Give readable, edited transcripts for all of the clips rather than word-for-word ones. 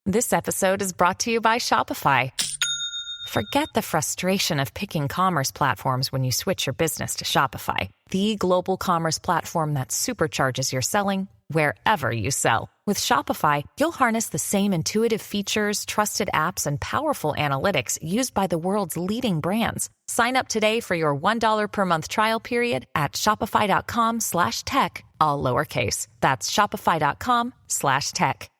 This episode is brought to you by Shopify. Forget the frustration of picking commerce platforms when you switch your business to Shopify, the global commerce platform that supercharges your selling wherever you sell. With Shopify, you'll harness the same intuitive features, trusted apps, and powerful analytics used by the world's leading brands. Sign up today for your $1 per month trial period at shopify.com/tech, all lowercase. That's shopify.com/tech.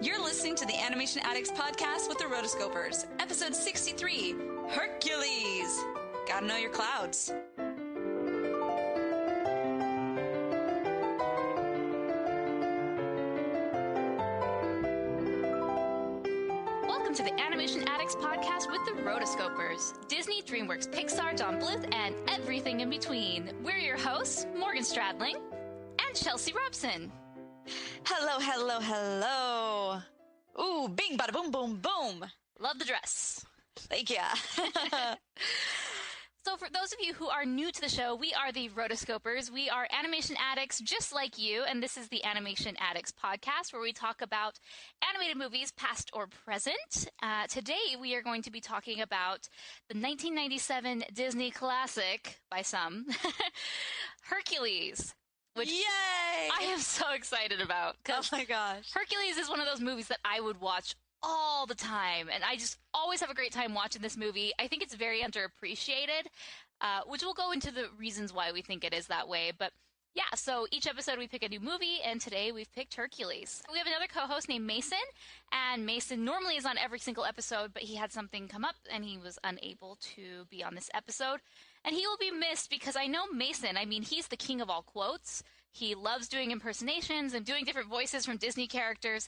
You're listening to the Animation Addicts podcast with the Rotoscopers, episode 63, Hercules. Gotta know your clouds. Welcome to the Animation Addicts podcast with the Rotoscopers. Disney, DreamWorks, Pixar, Don Bluth, and everything in between. We're your hosts, Morgan Stradling and Chelsea Robson. Hello, hello, hello. Ooh, bing, bada, boom, boom, boom. Love the dress. Thank you. So for those of you who are new to the show, we are the Rotoscopers. We are animation addicts just like you, and this is the Animation Addicts podcast where we talk about animated movies, past or present. Today we are going to be talking about the 1997 Disney classic, by some, Hercules. Which yay! I am so excited about. Oh my gosh. Hercules is one of those movies that I would watch all the time, and I just always have a great time watching this movie. I think it's very underappreciated, which we'll go into the reasons why we think it is that way. But yeah, so each episode we pick a new movie, and today we've picked Hercules. We have another co-host named Mason, and Mason normally is on every single episode, but he had something come up, and he was unable to be on this episode. And he will be missed because I know Mason, I mean, he's the king of all quotes. He loves doing impersonations and doing different voices from Disney characters.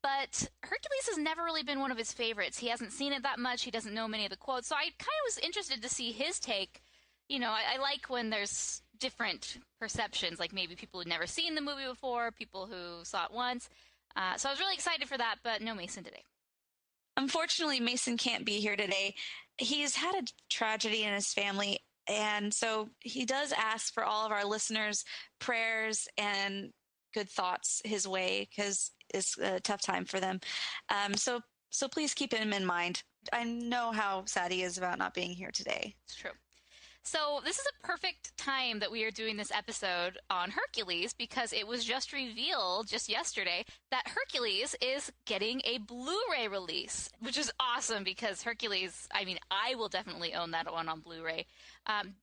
But Hercules has never really been one of his favorites. He hasn't seen it that much. He doesn't know many of the quotes. So I kind of was interested to see his take. You know, I like when there's different perceptions, like maybe people who'd never seen the movie before, people who saw it once. So I was really excited for that, but no Mason today. Unfortunately, Mason can't be here today. He's had a tragedy in his family, and so he does ask for all of our listeners' prayers and good thoughts his way, because it's a tough time for them. So please keep him in mind. I know how sad he is about not being here today. It's true. So this is a perfect time that we are doing this episode on Hercules because it was just revealed just yesterday that Hercules is getting a Blu-ray release, which is awesome because Hercules, I mean, I will definitely own that one on Blu-ray.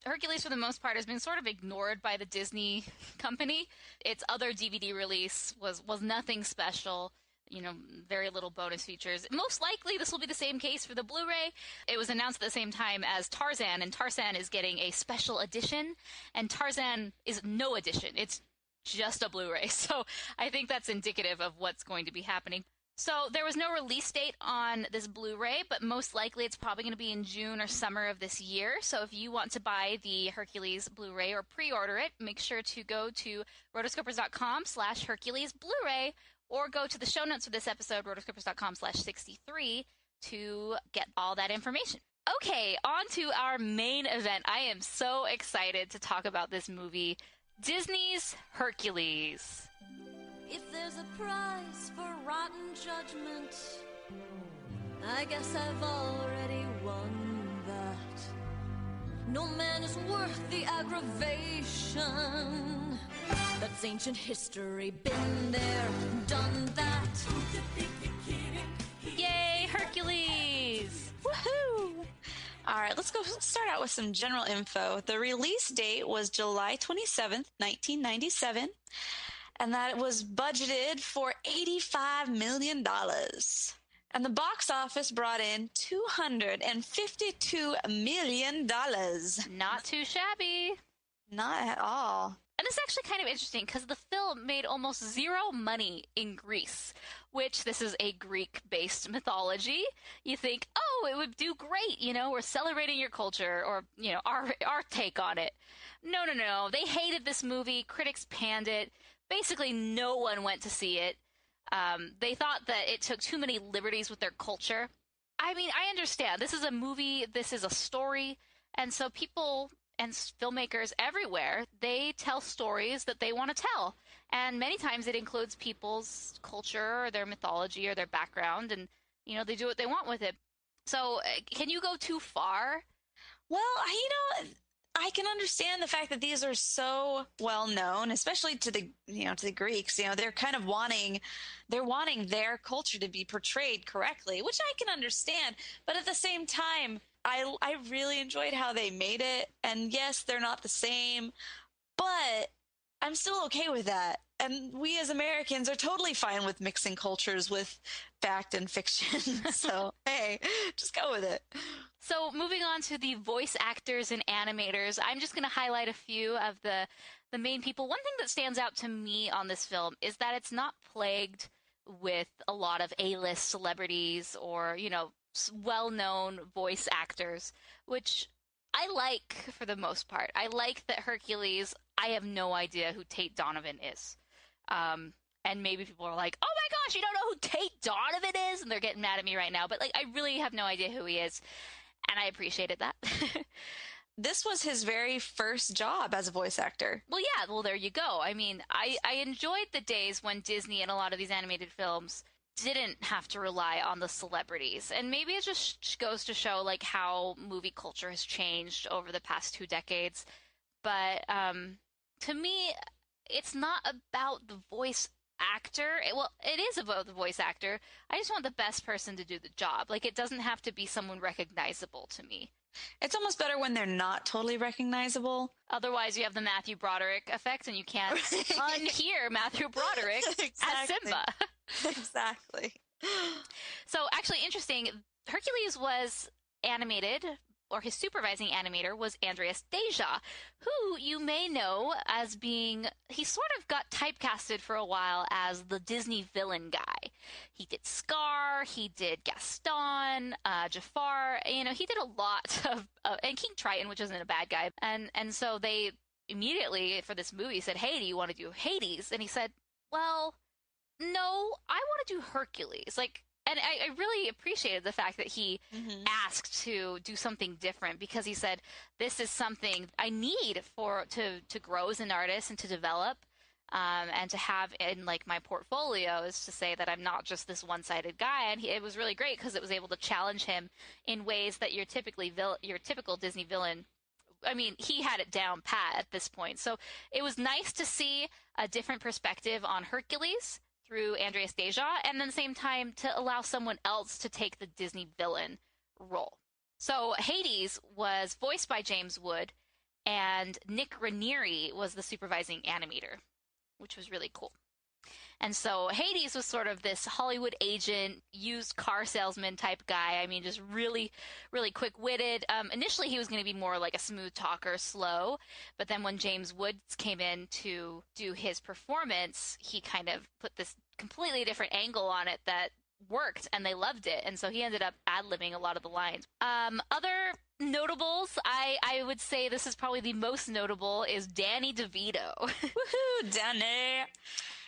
Hercules, for the most part, has been sort of ignored by the Disney company. Its other DVD release was nothing special. You know, very little bonus features. Most likely this will be the same case for the Blu-ray. It was announced at the same time as Tarzan, and Tarzan is getting a special edition, and Tarzan is no edition. It's just a Blu-ray. So I think that's indicative of what's going to be happening. So there was no release date on this Blu-ray, but most likely it's probably going to be in June or summer of this year. So if you want to buy the Hercules Blu-ray or pre-order it, make sure to go to rotoscopers.com/Hercules Blu-ray, or go to the show notes for this episode, rotoscopers.com/63, to get all that information. Okay, on to our main event. I am so excited to talk about this movie, Disney's Hercules. If there's a prize for rotten judgment, I guess I've already won that. No man is worth the aggravation. That's ancient history, been there, done that. Yay, Hercules! Woohoo! All right, let's start out with some general info. The release date was July 27th, 1997, and that it was budgeted for $85 million. And the box office brought in $252 million. Not too shabby. Not at all. And it's actually kind of interesting because the film made almost zero money in Greece, which this is a Greek-based mythology. You think, oh, it would do great, you know, we're celebrating your culture, or, you know, our take on it. No. They hated this movie. Critics panned it. Basically, no one went to see it. They thought that it took too many liberties with their culture. I mean, I understand. This is a movie. This is a story. And so people and filmmakers everywhere, they tell stories that they want to tell. And many times it includes people's culture or their mythology or their background, and, they do what they want with it. So can you go too far? Well, I can understand the fact that these are so well known, especially to the Greeks. They're kind of wanting their culture to be portrayed correctly, which I can understand. But at the same time, I really enjoyed how they made it. And yes, they're not the same, but I'm still okay with that. And we as Americans are totally fine with mixing cultures with fact and fiction. So, hey, just go with it. So moving on to the voice actors and animators, I'm just going to highlight a few of the main people. One thing that stands out to me on this film is that it's not plagued with a lot of A-list celebrities or, well-known voice actors, which I like for the most part. I like that Hercules, I have no idea who Tate Donovan is. And maybe people are like, oh my gosh, you don't know who Tate Donovan is? And they're getting mad at me right now. But I really have no idea who he is. And I appreciated that. This was his very first job as a voice actor. Well, yeah. Well, there you go. I mean, I enjoyed the days when Disney and a lot of these animated films didn't have to rely on the celebrities. And maybe it just goes to show how movie culture has changed over the past 2 decades. But to me, it's not about the voice actor. It is about the voice actor. I just want the best person to do the job. It doesn't have to be someone recognizable to me. It's almost better when they're not totally recognizable. Otherwise, you have the Matthew Broderick effect, and you can't unhear Matthew Broderick as Simba. Exactly. So, actually, interesting. Hercules was animated, or his supervising animator was Andreas Deja, who you may know as being, he sort of got typecasted for a while as the Disney villain guy. He did Scar, he did Gaston, Jafar, he did a lot of, and King Triton, which isn't a bad guy. And so they immediately, for this movie, said, hey, do you want to do Hades? And he said, well, no, I want to do Hercules. And I really appreciated the fact that he asked to do something different, because he said, this is something I need to grow as an artist and to develop, and to have in my portfolio, is to say that I'm not just this one-sided guy. And it was really great because it was able to challenge him in ways that your typical Disney villain, I mean, he had it down pat at this point. So it was nice to see a different perspective on Hercules through Andreas Deja, and then at the same time to allow someone else to take the Disney villain role. So Hades was voiced by James Wood, and Nick Raniere was the supervising animator, which was really cool. And so Hades was sort of this Hollywood agent, used car salesman type guy. I mean, just really, really quick-witted. Initially, he was going to be more like a smooth talker, slow. But then when James Woods came in to do his performance, he kind of put this completely different angle on it that worked, and they loved it. And so he ended up ad-libbing a lot of the lines. Other notables, I would say this is probably the most notable, is Danny DeVito. Woohoo, Danny!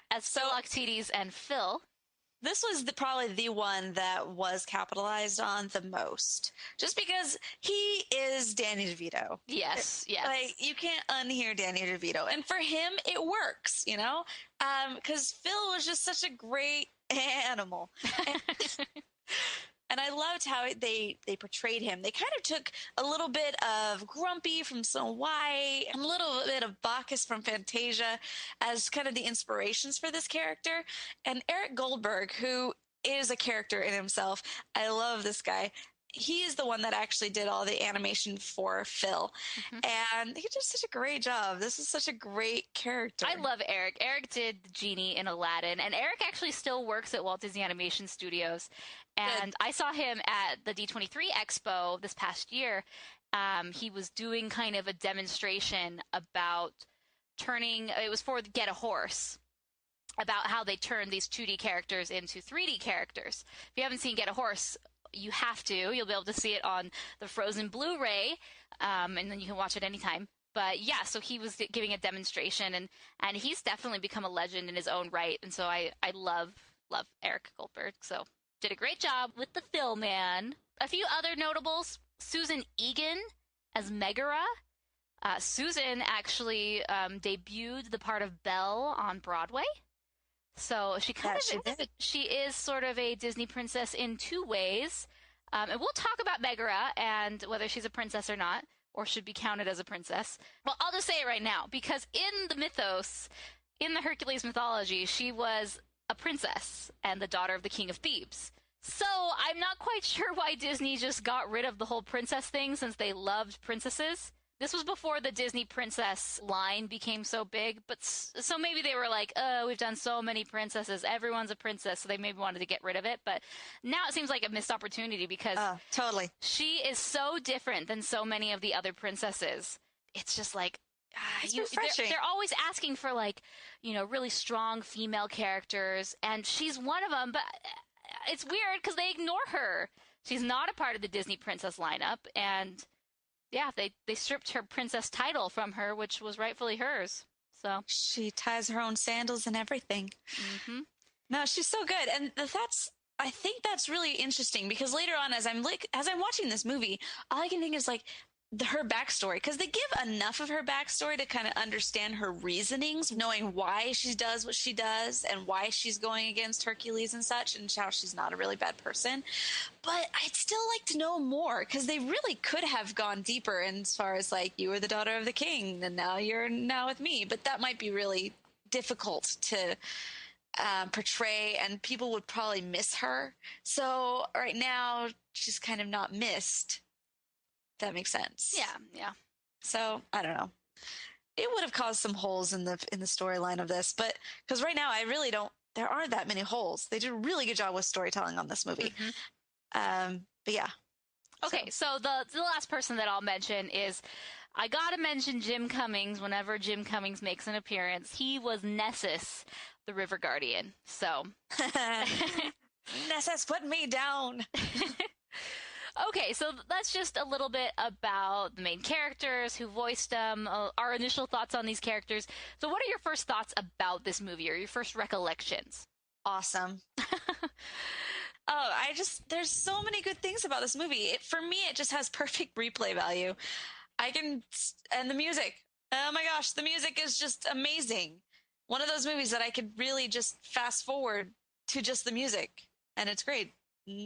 As Philoctetes and Phil. This was probably the one that was capitalized on the most. Just because he is Danny DeVito. Yes, yes. You can't unhear Danny DeVito. And for him, it works, because Phil was just such a great animal. And I loved how they portrayed him. They kind of took a little bit of Grumpy from Snow White and a little bit of Bacchus from Fantasia as kind of the inspirations for this character. And Eric Goldberg, who is a character in himself, I love this guy. He is the one that actually did all the animation for Phil. And he did such a great job. This is such a great character. I love Eric. Eric did the genie in Aladdin. And Eric actually still works at Walt Disney Animation Studios. And I saw him at the D23 Expo this past year. He was doing kind of a demonstration about it was for Get a Horse, about how they turned these 2D characters into 3D characters. If you haven't seen Get a Horse, you have to. You'll be able to see it on the Frozen Blu-ray, and then you can watch it anytime. But yeah, so he was giving a demonstration, and he's definitely become a legend in his own right. And so I love Eric Goldberg. So did a great job with the Phil man. A few other notables: Susan Egan as Megara. Susan actually debuted the part of Belle on Broadway. So she is sort of a Disney princess in two ways. And we'll talk about Megara and whether she's a princess or not, or should be counted as a princess. Well, I'll just say it right now, because in the mythos, in the Hercules mythology, she was a princess and the daughter of the king of Thebes. So I'm not quite sure why Disney just got rid of the whole princess thing, since they loved princesses. This was before the Disney princess line became so big, but so maybe they were like, we've done so many princesses, everyone's a princess, so they maybe wanted to get rid of it. But now it seems like a missed opportunity, because totally, she is so different than so many of the other princesses. It's just like, it's refreshing. They're always asking for, like, really strong female characters, and she's one of them, but it's weird because they ignore her. She's not a part of the Disney princess lineup, and yeah, they stripped her princess title from her, which was rightfully hers. So she ties her own sandals and everything. Mm-hmm. No, she's so good, and I think that's really interesting, because later on, as I'm watching this movie, all I can think is like her backstory, because they give enough of her backstory to kind of understand her reasonings, knowing why she does what she does and why she's going against Hercules and such, and how she's not a really bad person. But I'd still like to know more, because they really could have gone deeper as far as, like, you were the daughter of the king and now you're with me. But that might be really difficult to portray, and people would probably miss her. So right now she's kind of not missed. That makes sense. Yeah. So I don't know. It would have caused some holes in the storyline of this, but because right now I really don't. There aren't that many holes. They did a really good job with storytelling on this movie. Mm-hmm. But yeah. Okay, so the last person that I'll mention is, I gotta mention Jim Cummings whenever Jim Cummings makes an appearance. He was Nessus, the River Guardian. So Nessus, put me down. Okay, so that's just a little bit about the main characters, who voiced them, our initial thoughts on these characters. So what are your first thoughts about this movie, or your first recollections? Awesome. There's so many good things about this movie. For me, it just has perfect replay value. And the music. Oh my gosh, the music is just amazing. One of those movies that I could really just fast forward to just the music, and it's great.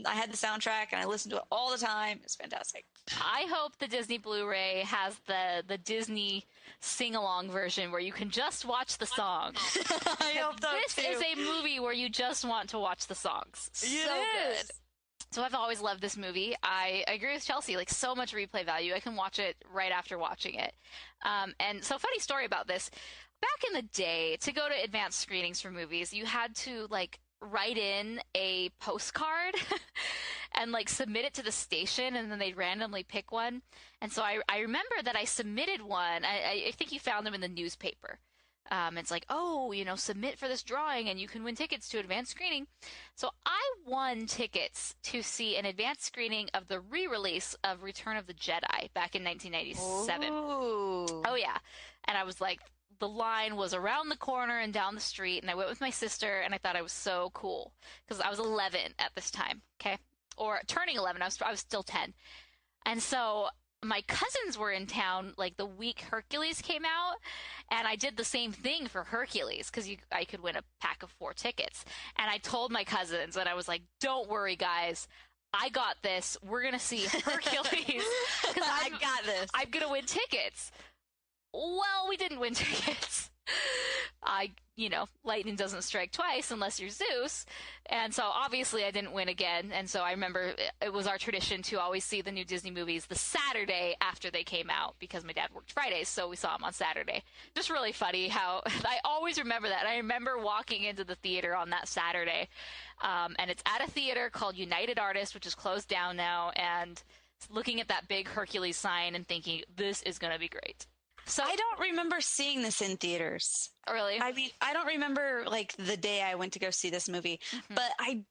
I had the soundtrack and I listened to it all the time. It's fantastic. I hope the Disney Blu-ray has the Disney sing-along version where you can just watch the songs. I hope so This too. is a movie where you just want to watch the songs. So good. So I've always loved this movie. I agree with Chelsea, like, so much replay value. I can watch it right after watching it. And so, funny story about this. Back in the day, to go to advanced screenings for movies, you had to, like, write in a postcard and, like, submit it to the station, and then they'd randomly pick one. And so I remember that I submitted one. I think you found them in the newspaper. It's like, submit for this drawing and you can win tickets to advanced screening. So I won tickets to see an advanced screening of the re-release of Return of the Jedi back in 1997. Ooh. Oh yeah. And I was like, the line was around the corner and down the street, and I went with my sister, and I thought I was so cool because I was 11 at this time, okay? Or turning 11. I was still 10. And so my cousins were in town, like, the week Hercules came out, and I did the same thing for Hercules because I could win a pack of 4 tickets. And I told my cousins, and I was like, don't worry, guys. I got this. We're going to see Hercules. I got this. I'm going to win tickets. Well, we didn't win tickets. Lightning doesn't strike twice unless you're Zeus. And so obviously I didn't win again. And so I remember it was our tradition to always see the new Disney movies the Saturday after they came out, because my dad worked Fridays, so we saw them on Saturday. Just really funny how I always remember that. I remember walking into the theater on that Saturday. And it's at a theater called United Artists, which is closed down now, and looking at that big Hercules sign and thinking, this is going to be great. So I don't remember seeing this in theaters. Really? I mean, I don't remember, like, the day I went to go see this movie, but I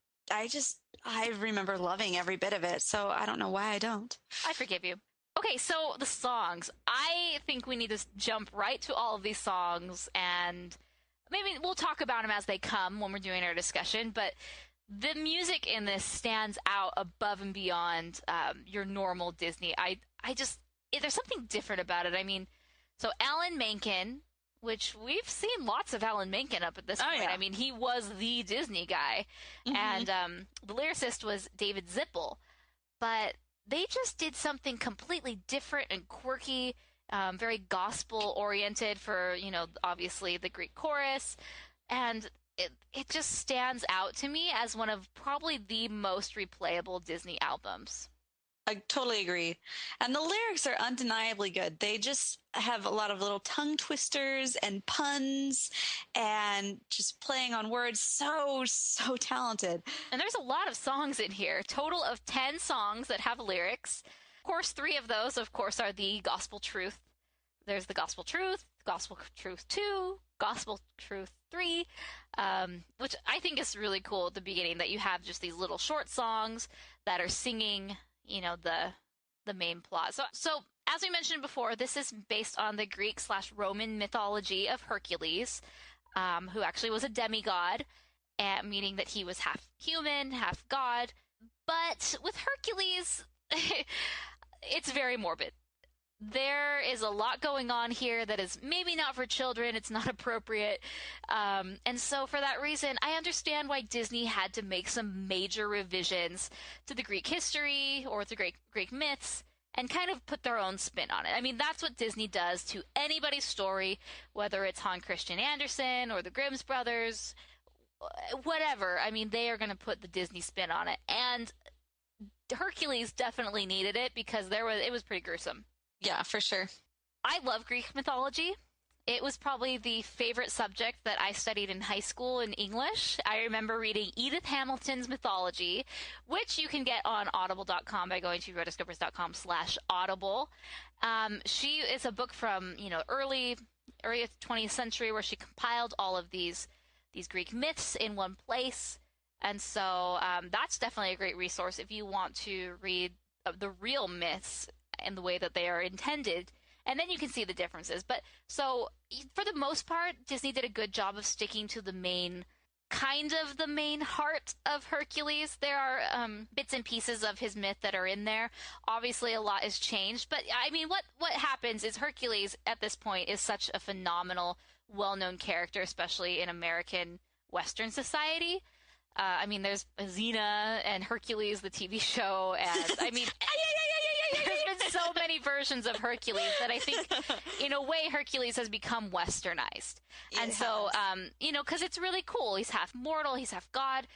remember loving every bit of it. So I don't know why I don't. I forgive you. Okay, so the songs. I think we need to jump right to all of these songs, and maybe we'll talk about them as they come when we're doing our discussion, but the music in this stands out above and beyond your normal Disney. There's something different about it. I mean, So Alan Menken, which we've seen lots of Alan Menken up at this point. Yeah. I mean, he was the Disney guy. And the lyricist was David Zippel. But they just did something completely different and quirky, very gospel-oriented for, obviously the Greek chorus. And it just stands out to me as one of probably the most replayable Disney albums. I totally agree. And the lyrics are undeniably good. They just have a lot of little tongue twisters and puns and just playing on words. So talented. And there's a lot of songs in here. Total of 10 songs that have lyrics. Of course, 3 of those, are the Gospel Truth. There's the Gospel Truth 2, Gospel Truth 3, which I think is really cool at the beginning, that you have just these little short songs that are singing the main plot. So as we mentioned before, this is based on the Greek/Roman mythology of Hercules, who actually was a demigod, meaning that he was half human, half god. But with Hercules, it's very morbid. There is a lot going on here that is maybe not for children. It's not appropriate. And so for that reason, I understand why Disney had to make some major revisions to the Greek history or the Greek myths and kind of put their own spin on it. I mean, that's what Disney does to anybody's story, whether it's Hans Christian Andersen or the Grimm's brothers, whatever. I mean, they are going to put the Disney spin on it. And Hercules definitely needed it because it was pretty gruesome. Yeah, for sure. I love Greek mythology. It was probably the favorite subject that I studied in high school in English. I remember reading Edith Hamilton's mythology, which you can get on audible.com by going to rotoscopers.com/audible. She is a book from, early 20th century where she compiled all of these Greek myths in one place. And so that's definitely a great resource if you want to read the real myths and the way that they are intended, and then you can see the differences. But so for the most part, Disney did a good job of sticking to the main heart of Hercules. There are bits and pieces of his myth that are in there. Obviously a lot has changed, but I mean, what happens is Hercules at this point is such a phenomenal, well-known character, especially in American Western society. I mean, there's Xena and Hercules, the TV show, and I mean, there's been so many versions of Hercules that I think, in a way, Hercules has become westernized. And so, because it's really cool. He's half mortal, he's half god.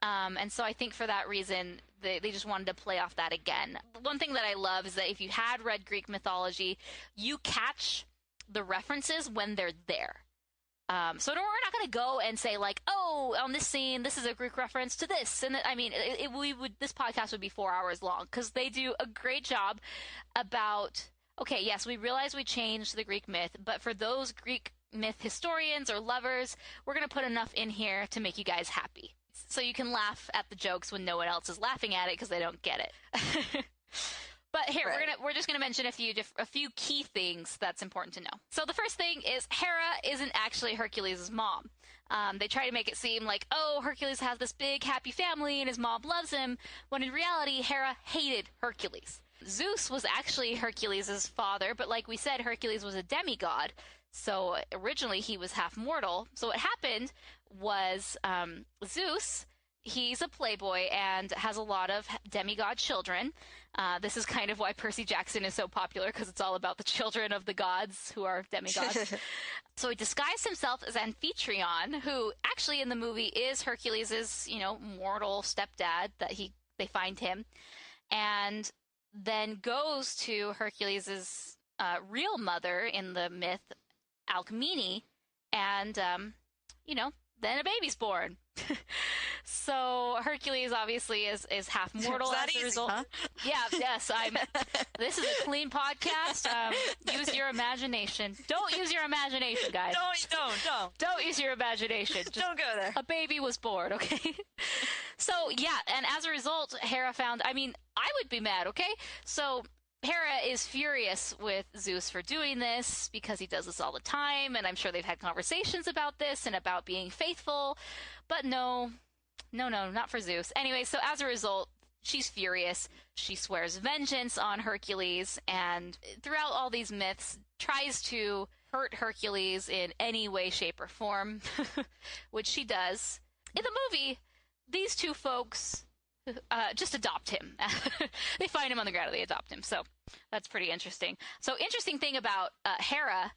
And so I think for that reason, they just wanted to play off that again. One thing that I love is that if you had read Greek mythology, you catch the references when they're there. So we're not going to go and say like, oh, on this scene, this is a Greek reference to this. And I mean, this podcast would be 4 hours long because they do a great job about, okay, yes, we realize we changed the Greek myth, but for those Greek myth historians or lovers, we're going to put enough in here to make you guys happy. So you can laugh at the jokes when no one else is laughing at it because they don't get it. But here, right. we're just gonna mention a few key things that's important to know. So the first thing is Hera isn't actually Hercules' mom. They try to make it seem like, oh, Hercules has this big happy family and his mom loves him, when in reality, Hera hated Hercules. Zeus was actually Hercules' father, but like we said, Hercules was a demigod, so originally he was half mortal. So what happened was Zeus, he's a playboy and has a lot of demigod children. This is kind of why Percy Jackson is so popular, because it's all about the children of the gods who are demigods. So he disguised himself as Amphitryon, who actually in the movie is Hercules' mortal stepdad, that they find him, and then goes to Hercules' real mother in the myth, Alcmene, and then a baby's born. So Hercules obviously is half mortal as a result. Huh? Yes. This is a clean podcast. Use your imagination. Don't use your imagination, guys. Don't use your imagination. Just don't go there. A baby was born, okay? So yeah, and as a result, Hera found. I mean, I would be mad, okay? So Hera is furious with Zeus for doing this because he does this all the time, and I'm sure they've had conversations about this and about being faithful, but no, not for Zeus. Anyway, so as a result, she's furious. She swears vengeance on Hercules, and throughout all these myths, tries to hurt Hercules in any way, shape, or form, which she does. In the movie, these two folks just adopt him. They find him on the ground and they adopt him. So that's pretty interesting. So interesting thing about Hera,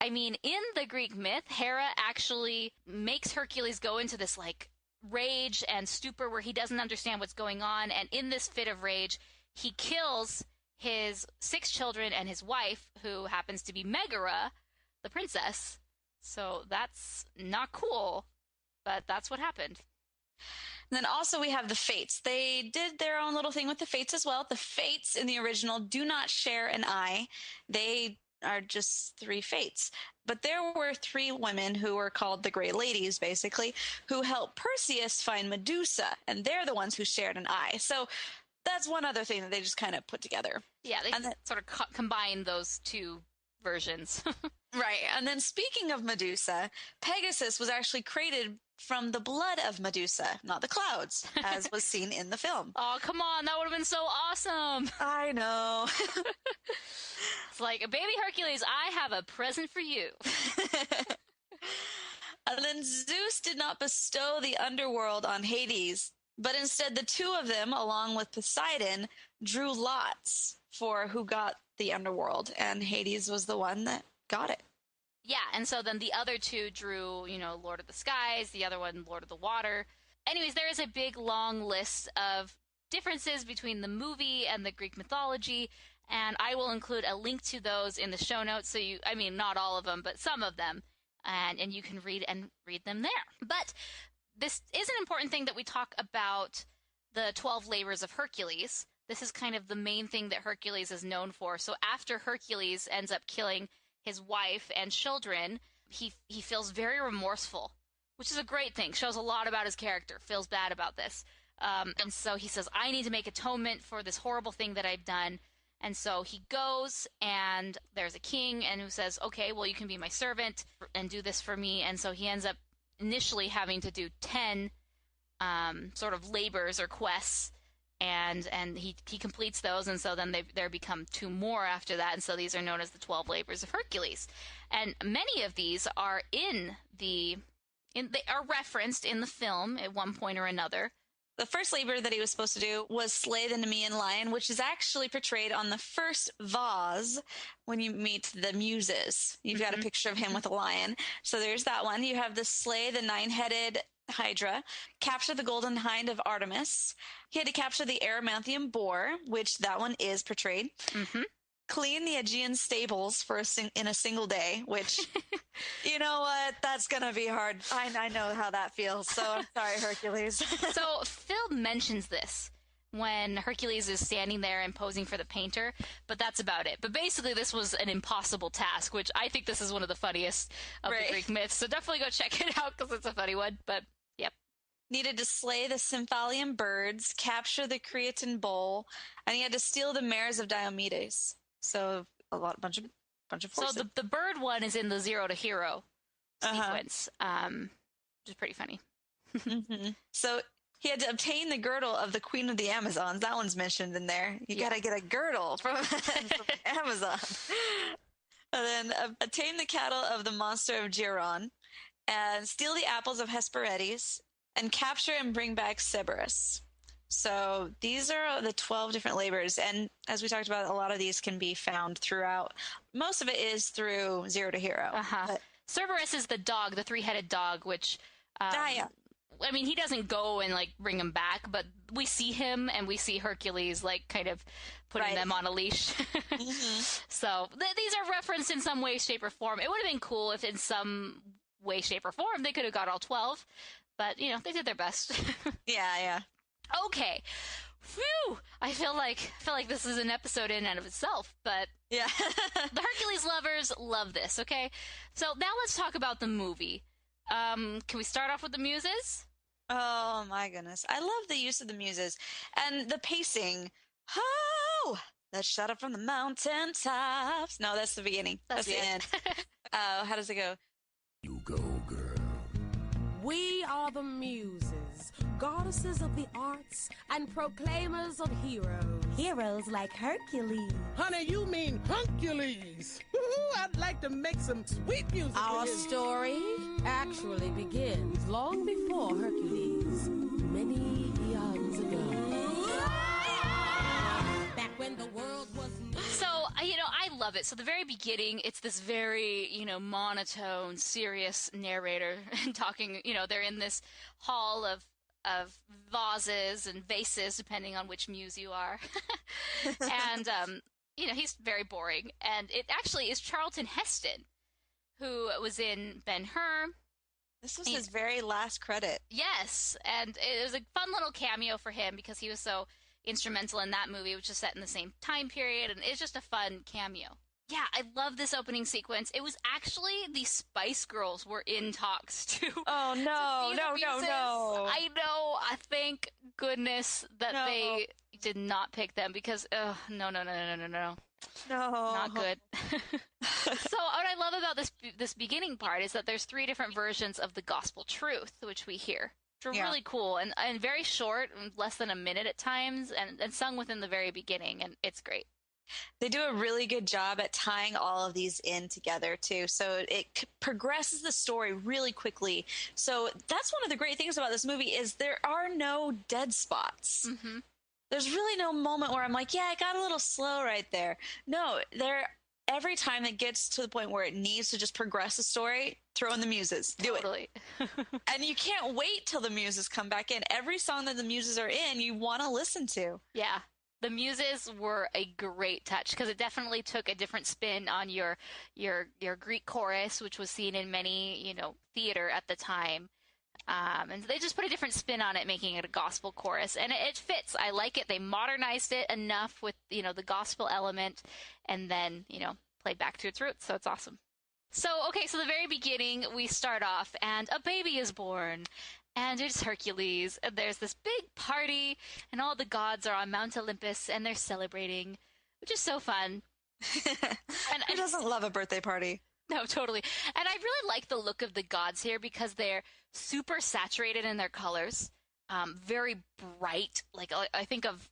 I mean, in the Greek myth, Hera actually makes Hercules go into this like rage and stupor where he doesn't understand what's going on. And in this fit of rage, he kills his 6 children and his wife, who happens to be Megara, the princess. So that's not cool, but that's what happened. And then also we have the Fates. They did their own little thing with the Fates as well. The Fates in the original do not share an eye. They are just 3 Fates. But there were 3 women who were called the Great Ladies, basically, who helped Perseus find Medusa. And they're the ones who shared an eye. So that's one other thing that they just kind of put together. Yeah, they sort of combine those 2 versions. Right. And then speaking of Medusa, Pegasus was actually created from the blood of Medusa, not the clouds, as was seen in the film. Oh, come on. That would have been so awesome. I know. It's like, baby Hercules, I have a present for you. And then Zeus did not bestow the underworld on Hades, but instead the 2 of them, along with Poseidon, drew lots for who got the underworld. And Hades was the one that got it. Yeah, and so then the other 2 drew, Lord of the Skies, the other one, Lord of the Water. Anyways, there is a big, long list of differences between the movie and the Greek mythology, and I will include a link to those in the show notes, so not all of them, but some of them, and you can read them there. But this is an important thing that we talk about the 12 labors of Hercules. This is kind of the main thing that Hercules is known for. So after Hercules ends up killing his wife and children, he feels very remorseful, which is a great thing. Shows a lot about his character. Feels bad about this. And so he says, I need to make atonement for this horrible thing that I've done. And so he goes, and there's a king and who says, okay, well, you can be my servant and do this for me. And so he ends up initially having to do 10 sort of labors or quests. And he completes those, and so then there become 2 more after that, and so these are known as the 12 labors of Hercules. And many of these are they are referenced in the film at one point or another. The first labor that he was supposed to do was slay the Nemean lion, which is actually portrayed on the first vase when you meet the Muses. You've got a picture of him with a lion. So there's that one. You have the slay the 9-headed Hydra, capture the golden hind of Artemis. He had to capture the Erymanthian boar, which that one is portrayed. Clean the Aegean stables in a single day, which, you know what? That's going to be hard. I know how that feels, so I'm sorry, Hercules. So Phil mentions this when Hercules is standing there and posing for the painter, but that's about it. But basically, this was an impossible task, which I think this is one of the funniest of the Greek myths, so definitely go check it out because it's a funny one, but yep. Needed to slay the Symphalian birds, capture the Cretan bull, and he had to steal the mares of Diomedes. So bunch of forces. So the bird one is in the Zero to Hero sequence, which is pretty funny. So he had to obtain the girdle of the Queen of the Amazons. That one's mentioned in there. You got to get a girdle from Amazon. And then attain the cattle of the monster of Geron, and steal the apples of Hesperides, and capture and bring back Cerberus. So these are the 12 different labors. And as we talked about, a lot of these can be found throughout. Most of it is through Zero to Hero. Cerberus is the dog, the 3-headed dog, which... yeah. I mean, he doesn't go and, bring him back, but we see him and we see Hercules, kind of putting them on a leash. So these are referenced in some way, shape, or form. It would have been cool if in some way, shape, or form they could have got all 12, but, they did their best. Yeah. Okay. Phew! I feel like this is an episode in and of itself, but yeah. The Hercules lovers love this, okay? So now let's talk about the movie. Can we start off with the Muses? Oh my goodness. I love the use of the Muses and the pacing. Oh, let's shout up from the mountaintops. No, that's the beginning. That's the end. How does it go? You go, girl. We are the Muses. goddesses of the arts and proclaimers of heroes. Heroes like Hercules. Honey, you mean Hercules. I'd like to make some sweet music. Our story actually begins long before Hercules, many eons ago. Back when the world was new. So, I love it. So the very beginning, it's this very, monotone, serious narrator talking, they're in this hall of vases and vases, depending on which muse you are. And, he's very boring. And it actually is Charlton Heston, who was in Ben-Hur. This was his very last credit. Yes. And it was a fun little cameo for him because he was so instrumental in that movie, which is set in the same time period, and it's just a fun cameo. Yeah, I love this opening sequence. It was actually the Spice Girls were in talks too. Oh no, no. I know. I thank goodness that they did not pick them because no, not good. So what I love about this beginning part is that there's 3 different versions of the gospel truth, which we hear. Which are really cool and very short, less than a minute at times, and sung within the very beginning, and it's great. They do a really good job at tying all of these in together, too. So it progresses the story really quickly. So that's one of the great things about this movie is there are no dead spots. Mm-hmm. There's really no moment where I'm like, yeah, it got a little slow right there. No, every time it gets to the point where it needs to just progress the story, throw in the muses. Do it. And you can't wait till the muses come back in. Every song that the muses are in, you want to listen to. Yeah. The muses were a great touch because it definitely took a different spin on your Greek chorus, which was seen in many, theater at the time. And they just put a different spin on it, making it a gospel chorus. And it fits. I like it. They modernized it enough with, the gospel element and then, played back to its roots. So it's awesome. So the very beginning, we start off and a baby is born. And it's Hercules, and there's this big party, and all the gods are on Mount Olympus, and they're celebrating, which is so fun. And who doesn't love a birthday party? No, totally. And I really like the look of the gods here because they're super saturated in their colors, very bright. Like I think of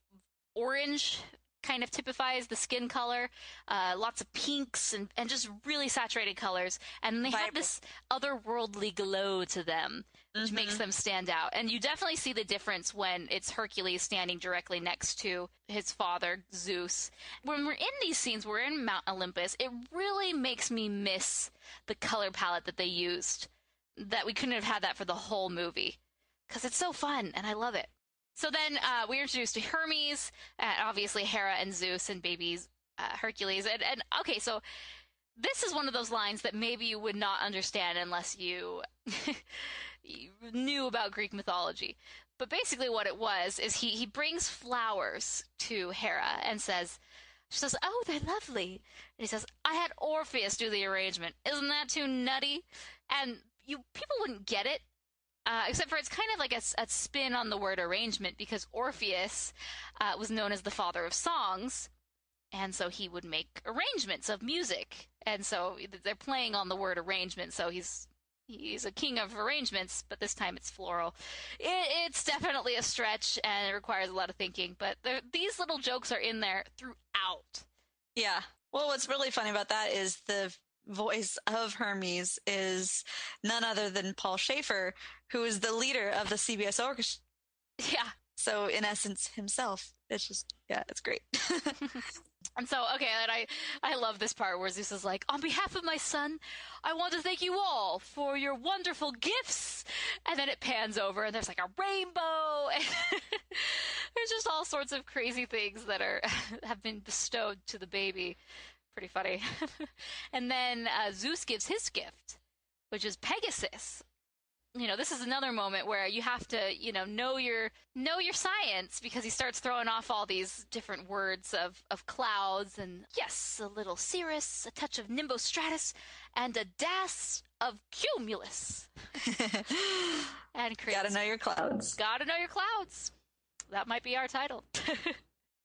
orange kind of typifies the skin color, lots of pinks and just really saturated colors. And they have this otherworldly glow to them, which makes them stand out. And you definitely see the difference when it's Hercules standing directly next to his father, Zeus. When we're in these scenes, we're in Mount Olympus, it really makes me miss the color palette that they used, that we couldn't have had that for the whole movie. Because it's so fun, and I love it. So then we're introduced to Hermes, obviously Hera and Zeus and babies Hercules. And okay, so this is one of those lines that maybe you would not understand unless you, you knew about Greek mythology. But basically what it was is he brings flowers to Hera and she says, oh, they're lovely. And he says, I had Orpheus do the arrangement. Isn't that too nutty? And people wouldn't get it. Except for it's kind of like a spin on the word arrangement because Orpheus was known as the father of songs, and so he would make arrangements of music. And so they're playing on the word arrangement, so he's a king of arrangements, but this time it's floral. It's definitely a stretch, and it requires a lot of thinking, but these little jokes are in there throughout. Yeah. Well, what's really funny about that is the voice of Hermes is none other than Paul Schaefer, who is the leader of the CBS Orchestra. Yeah. So in essence, himself. It's just, yeah, it's great. And so, okay, and I love this part where Zeus is like, on behalf of my son, I want to thank you all for your wonderful gifts. And then it pans over and there's like a rainbow. And there's just all sorts of crazy things that have been bestowed to the baby. Pretty funny. And then Zeus gives his gift, which is Pegasus. This is another moment where you have to, know your science because he starts throwing off all these different words of clouds and yes, a little cirrus, a touch of nimbostratus, and a dash of cumulus. And gotta know your clouds. Gotta know your clouds. That might be our title.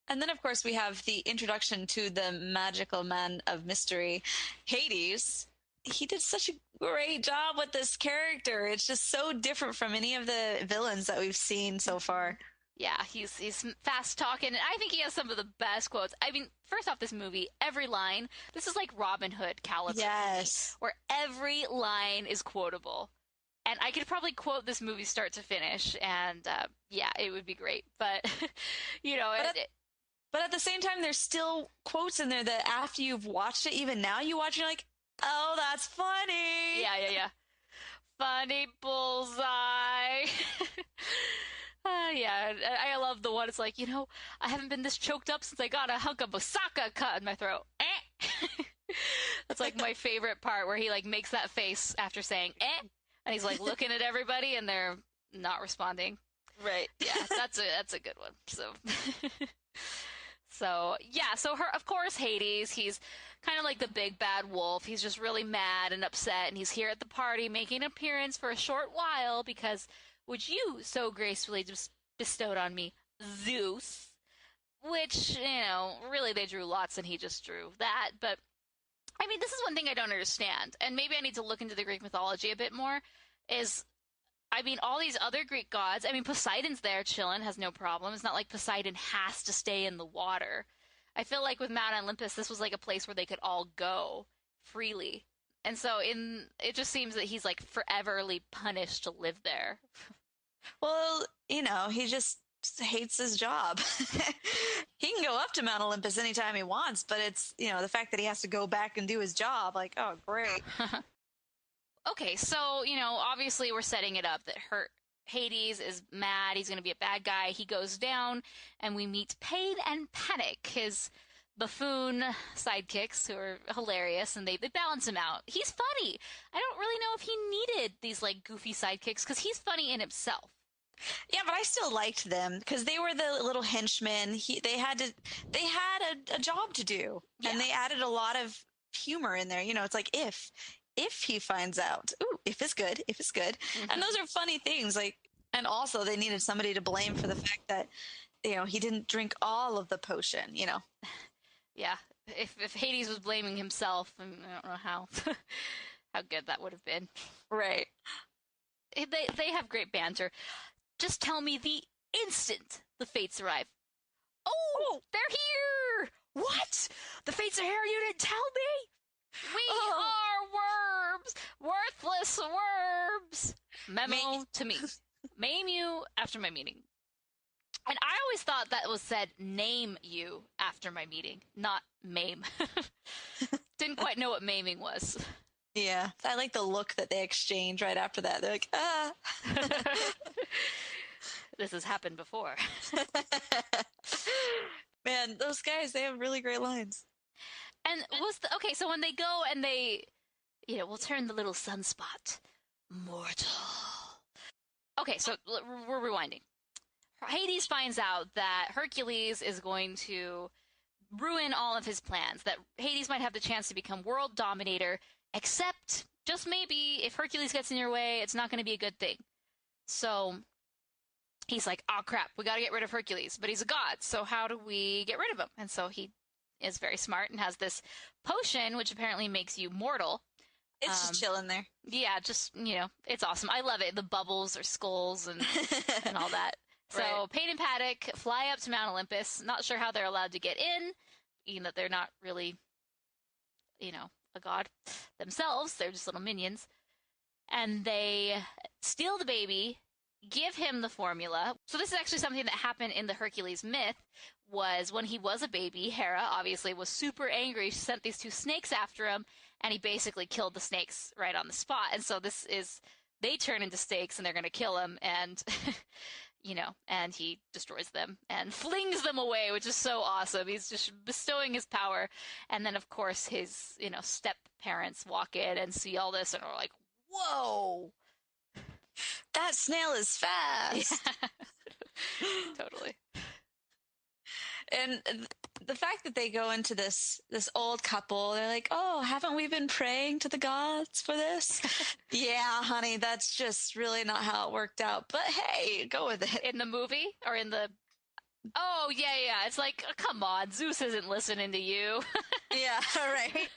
And then, of course, we have the introduction to the magical man of mystery, Hades. he did such a great job with this character. It's just so different from any of the villains that we've seen so far. Yeah, he's fast talking, and I think he has some of the best quotes. I mean, first off, this movie, every line, this is like Robin Hood caliber. Yes. Where every line is quotable. And I could probably quote this movie start to finish, and yeah, it would be great. But, you know, but at the same time, there's still quotes in there that after you've watched it, even now you watch it, you're like, oh, that's funny. Yeah. Funny bullseye. Yeah, I love the one. It's like, you know, I haven't been this choked up since I got a hunk of Osaka cut in my throat. That's like my favorite part, where he like makes that face after saying and he's like looking at everybody and they're not responding. Right. Yeah, that's a good one. So of course, Hades, he's kind of like the big bad wolf. He's just really mad and upset, and he's here at the party making an appearance for a short while because which you so gracefully just bestowed on me, Zeus, which, you know, really they drew lots and he just drew that. But, I mean, this is one thing I don't understand, and maybe I need to look into the Greek mythology a bit more, is, I mean, all these other Greek gods, I mean, Poseidon's there chilling, has no problem. It's not like Poseidon has to stay in the water. I feel like with Mount Olympus, this was like a place where they could all go freely. And so it just seems that he's like foreverly punished to live there. Well, you know, he just hates his job. He can go up to Mount Olympus anytime he wants, but it's, you know, the fact that he has to go back and do his job, like, oh, great. Okay, so, you know, obviously we're setting it up that Hades is mad, he's going to be a bad guy. He goes down, and we meet Pain and Panic, his buffoon sidekicks, who are hilarious, and they balance him out. He's funny. I don't really know if he needed these like goofy sidekicks because he's funny in himself. Yeah, but I still liked them because they were the little henchmen. They had a job to do, and they added a lot of humor in there. You know, it's like if he finds out, ooh, if it's good, mm-hmm. And those are funny things. Like, and also they needed somebody to blame for the fact that, you know, he didn't drink all of the potion. You know. Yeah, if Hades was blaming himself, I don't know how good that would have been. Right. They have great banter. Just tell me the instant the Fates arrive. Oh, they're here! What? The Fates are here? You didn't tell me? We are worms! Worthless worms! Memo to me. Maim you after my meeting. And I always thought that was said, name you after my meeting, not maim. Didn't quite know what maiming was. Yeah, I like the look that they exchange right after that. They're like, ah. This has happened before. Man, those guys, they have really great lines. And so when they go and they, you know, we'll turn the little sunspot mortal. Okay, so we're rewinding. Hades finds out that Hercules is going to ruin all of his plans, that Hades might have the chance to become world dominator, except, just maybe, if Hercules gets in your way, it's not going to be a good thing. So he's like, oh crap, we got to get rid of Hercules, but he's a god, so how do we get rid of him? And so he is very smart and has this potion, which apparently makes you mortal. It's just chilling there. Yeah, just, you know, it's awesome. I love it. The bubbles are skulls and all that. So right. Pain and Panic fly up to Mount Olympus. Not sure how they're allowed to get in, even though they're not really, you know, a god themselves. They're just little minions. And they steal the baby, give him the formula. So this is actually something that happened in the Hercules myth, was when he was a baby, Hera obviously was super angry. She sent these two snakes after him, and he basically killed the snakes right on the spot. And so they turn into snakes, and they're going to kill him, and... you know, and he destroys them and flings them away, which is so awesome. He's just bestowing his power. And then, of course, his, you know, step parents walk in and see all this and are like, whoa, that snail is fast. Yeah. Totally. And the fact that they go into this old couple, they're like, oh, haven't we been praying to the gods for this? Yeah, honey, that's just really not how it worked out. But hey, go with it. In the movie or in the Oh, yeah. It's like, come on, Zeus isn't listening to you. Yeah, right.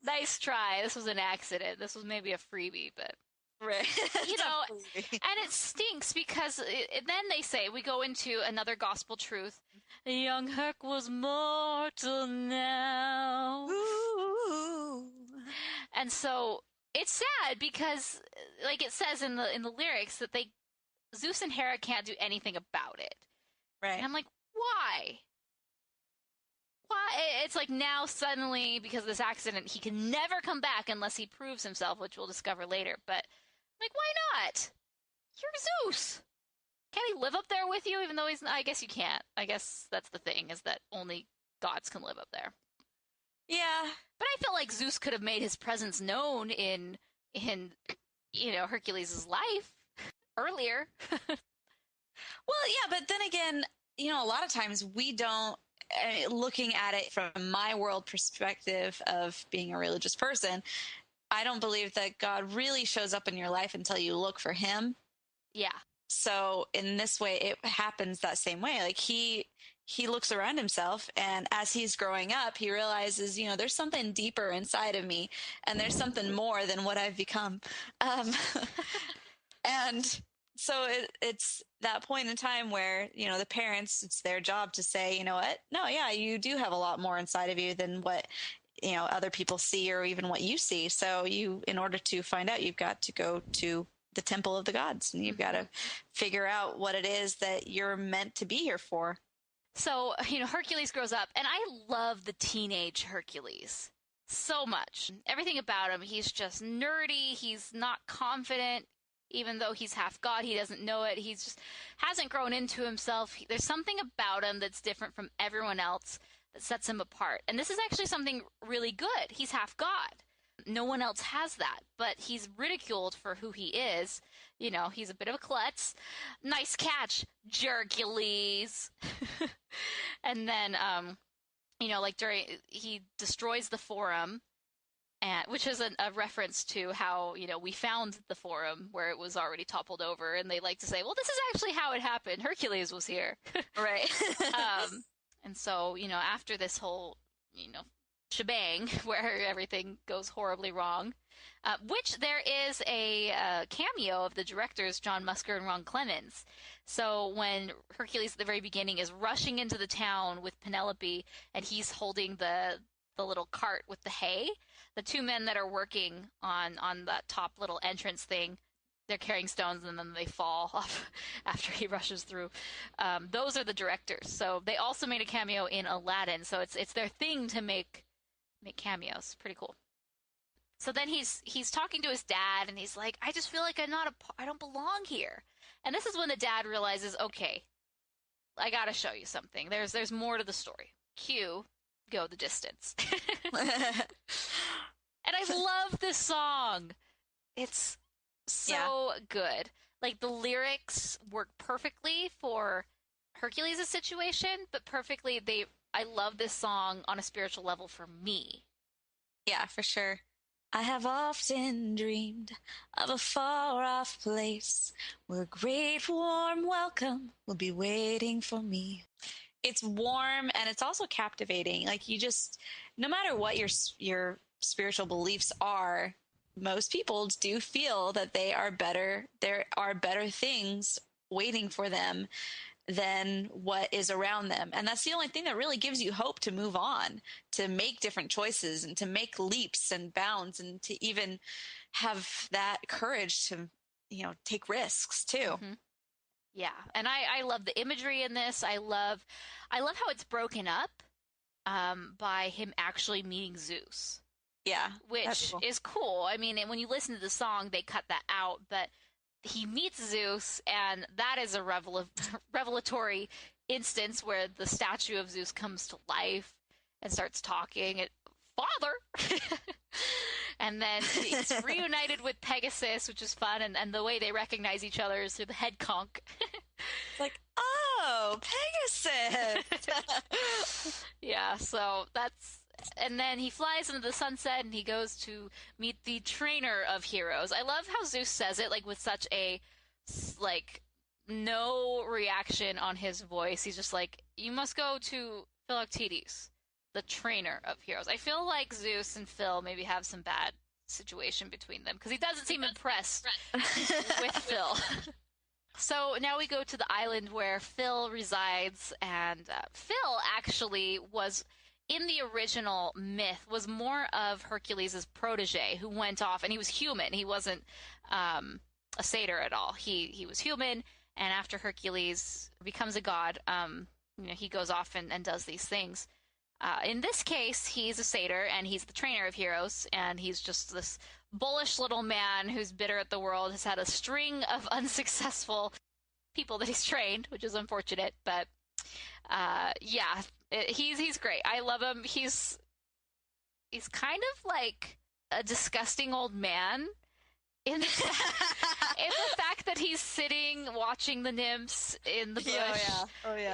Nice try. This was an accident. This was maybe a freebie, but... Right. And it stinks because then they say, we go into another gospel truth. Young Herc was mortal now. Ooh. And so it's sad because, like it says in the lyrics, that Zeus and Hera can't do anything about it. Right. And I'm like, why? Why? It's like now suddenly, because of this accident, he can never come back unless he proves himself, which we'll discover later. But like, why not? You're Zeus. Can't he live up there with you, even though he's not? I guess you can't. I guess that's the thing, is that only gods can live up there. Yeah. But I feel like Zeus could have made his presence known in Hercules' life earlier. Well, yeah, but then again, a lot of times we don't, looking at it from my world perspective of being a religious person, I don't believe that God really shows up in your life until you look for him. Yeah. So in this way, it happens that same way. Like he looks around himself, and as he's growing up, he realizes, there's something deeper inside of me, and there's something more than what I've become. And so it's that point in time where, the parents, it's their job to say, you know what? No, yeah, you do have a lot more inside of you than what, other people see or even what you see. So in order to find out, you've got to go to the temple of the gods, and you've got to figure out what it is that you're meant to be here for. So, Hercules grows up, and I love the teenage Hercules so much. Everything about him, he's just nerdy, he's not confident. Even though he's half god, he doesn't know it. He's just hasn't grown into himself. There's something about him that's different from everyone else that sets him apart. And this is actually something really good. He's half god. No one else has that, but he's ridiculed for who he is. He's a bit of a klutz. Nice catch, Hercules. And then, he destroys the forum. Which is a reference to how, we found the forum where it was already toppled over, and they like to say, well, this is actually how it happened. Hercules was here. Right. And so, after this whole, shebang where everything goes horribly wrong, which there is a cameo of the directors, John Musker and Ron Clements. So when Hercules at the very beginning is rushing into the town with Penelope, and he's holding the little cart with the hay, the two men that are working on that top little entrance thing, they're carrying stones and then they fall off after he rushes through. Those are the directors. So they also made a cameo in Aladdin. So it's their thing to make cameos. Pretty cool. So then he's talking to his dad, and he's like, I just feel like I don't belong here. And this is when the dad realizes, okay, I gotta show you something. There's more to the story. Cue Go the Distance. And I love this song. It's so good. Like, the lyrics work perfectly for Hercules' situation, but perfectly I love this song on a spiritual level for me. Yeah, for sure. I have often dreamed of a far-off place where a great warm welcome will be waiting for me. It's warm, and it's also captivating. Like, no matter what your spiritual beliefs are, most people do feel that there are better things waiting for them than what is around them. And that's the only thing that really gives you hope to move on, to make different choices, and to make leaps and bounds, and to even have that courage to, take risks too. Mm-hmm. Yeah. And I love the imagery in this. I love how it's broken up by him actually meeting Zeus. Yeah. Which is cool. I mean, when you listen to the song, they cut that out, but he meets Zeus, and that is a revelatory instance where the statue of Zeus comes to life and starts talking. Father! And then he's reunited with Pegasus, which is fun, and the way they recognize each other is through the head conch. It's like, oh, Pegasus! Yeah, so that's... And then he flies into the sunset, and he goes to meet the trainer of heroes. I love how Zeus says it, like, with such a, no reaction on his voice. He's just like, you must go to Philoctetes, the trainer of heroes. I feel like Zeus and Phil maybe have some bad situation between them because he doesn't seem impressed with Phil. So now we go to the island where Phil resides, and Phil actually was, in the original myth, was more of Hercules' protege who went off, and he was human. He wasn't a satyr at all. He was human, and after Hercules becomes a god, he goes off and does these things. In this case, he's a satyr, and he's the trainer of heroes, and he's just this bullish little man who's bitter at the world, has had a string of unsuccessful people that he's trained, which is unfortunate, but he's great. I love him. He's kind of like a disgusting old man in the fact that he's sitting watching the nymphs in the bush,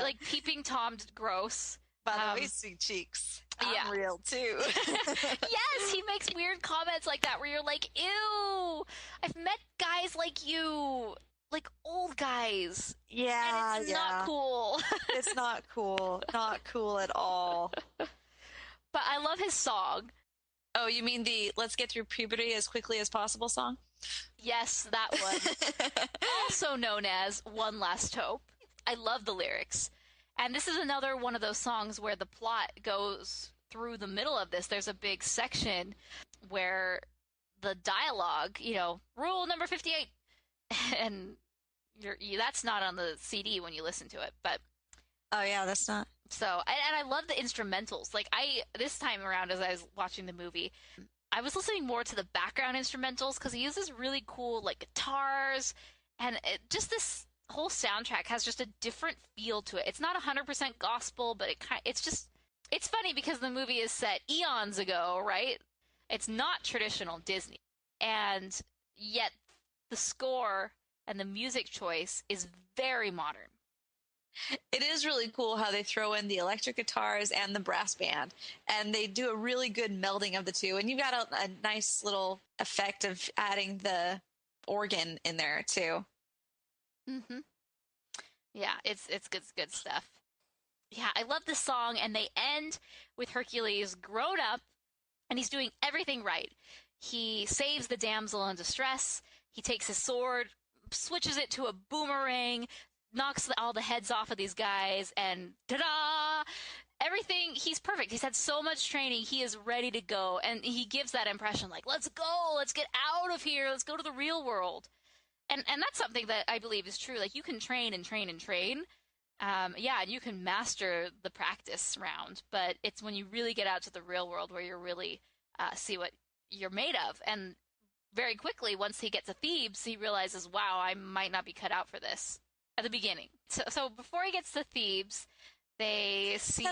like peeping Tom gross. By the way, sweet cheeks. I'm real too. Yes, he makes weird comments like that where you're like, ew, I've met guys like you, like old guys. Yeah, and it's not cool. It's not cool. Not cool at all. But I love his song. Oh, you mean the Let's Get Through Puberty as Quickly as Possible song? Yes, that one. Also known as One Last Hope. I love the lyrics. And this is another one of those songs where the plot goes through the middle of this. There's a big section where the dialogue, rule number 58, and that's not on the CD when you listen to it, but oh yeah, that's not. So, and I love the instrumentals. Like this time around, as I was watching the movie, I was listening more to the background instrumentals because he uses really cool like guitars, and just this whole soundtrack has just a different feel to it. It's not 100% gospel, but it's funny because the movie is set eons ago, right? It's not traditional Disney, and yet the score and the music choice is very modern. It is really cool how they throw in the electric guitars and the brass band, and they do a really good melding of the two. And you've got a nice little effect of adding the organ in there too. Mm-hmm. Yeah, it's good stuff. Yeah, I love this song, and they end with Hercules grown up, and he's doing everything right. He saves the damsel in distress. He takes his sword, switches it to a boomerang, knocks all the heads off of these guys, and ta-da! Everything, he's perfect. He's had so much training. He is ready to go, and he gives that impression like, let's go, let's get out of here, let's go to the real world. And that's something that I believe is true. Like, you can train and train and train. And you can master the practice round. But it's when you really get out to the real world where you really see what you're made of. And very quickly, once he gets to Thebes, he realizes, wow, I might not be cut out for this at the beginning. So before he gets to Thebes, they see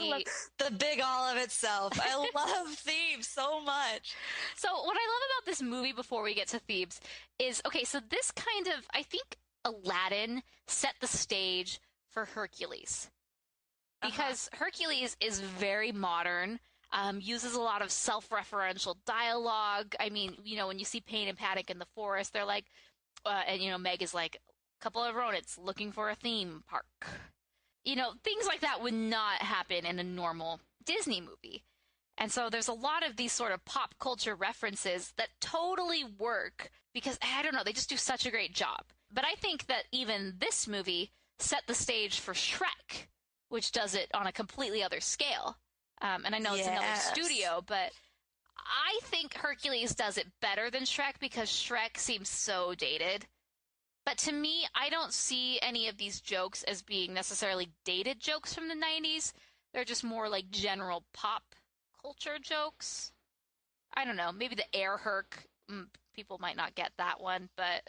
the big all of itself. I love Thebes so much. So what I love about this movie before we get to Thebes is, okay, so this kind of, I think Aladdin set the stage for Hercules. Because Hercules is very modern, uses a lot of self-referential dialogue. I mean, when you see Pain and Panic in the forest, they're like, and Meg is like, a couple of rodents looking for a theme park. Things like that would not happen in a normal Disney movie. And so there's a lot of these sort of pop culture references that totally work because, I don't know, they just do such a great job. But I think that even this movie set the stage for Shrek, which does it on a completely other scale. And I know it's another studio, but I think Hercules does it better than Shrek because Shrek seems so dated. But to me, I don't see any of these jokes as being necessarily dated jokes from the 90s. They're just more like general pop culture jokes. I don't know. Maybe the Air Herc. People might not get that one, but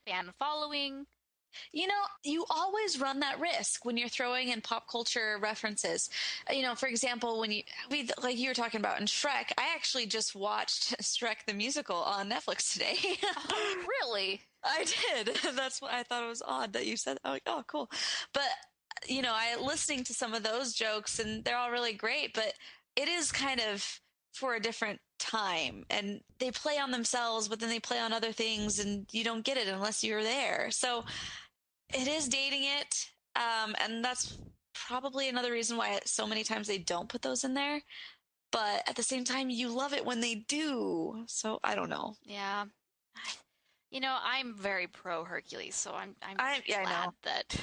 fan following. You always run that risk when you're throwing in pop culture references. For example, like you were talking about in Shrek, I actually just watched Shrek the Musical on Netflix today. Oh, really? I did. That's why I thought it was odd that you said that. I'm like, oh, cool. But, I listening to some of those jokes, and they're all really great, but it is kind of for a different time, and they play on themselves, but then they play on other things, and you don't get it unless you're there. So It is dating it, and that's probably another reason why so many times they don't put those in there. But at the same time, you love it when they do. So I don't know. Yeah. I'm very pro Hercules, so I'm I know. glad that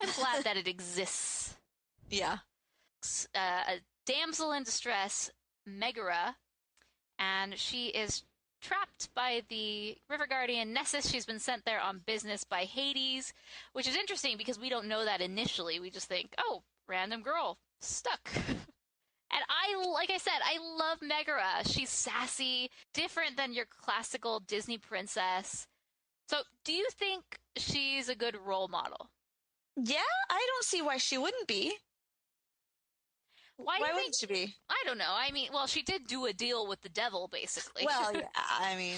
I'm glad that it exists. Yeah. A damsel in distress, Megara, and she is trapped by the river guardian Nessus. She's been sent there on business by Hades, which is interesting because we don't know that initially. We just think, oh, random girl stuck. And like I said, I love Megara. She's sassy, different than your classical Disney princess. So, do you think she's a good role model? Yeah, I don't see why she wouldn't be. Why wouldn't she be? I don't know. I mean, well, she did do a deal with the devil, basically. Well, yeah, I mean...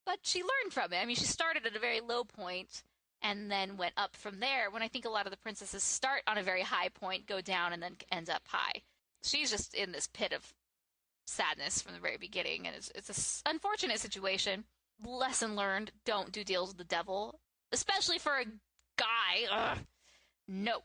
But she learned from it. I mean, she started at a very low point and then went up from there, when I think a lot of the princesses start on a very high point, go down, and then end up high. She's just in this pit of sadness from the very beginning, and it's an unfortunate situation. Lesson learned, don't do deals with the devil, especially for a guy. Ugh. No.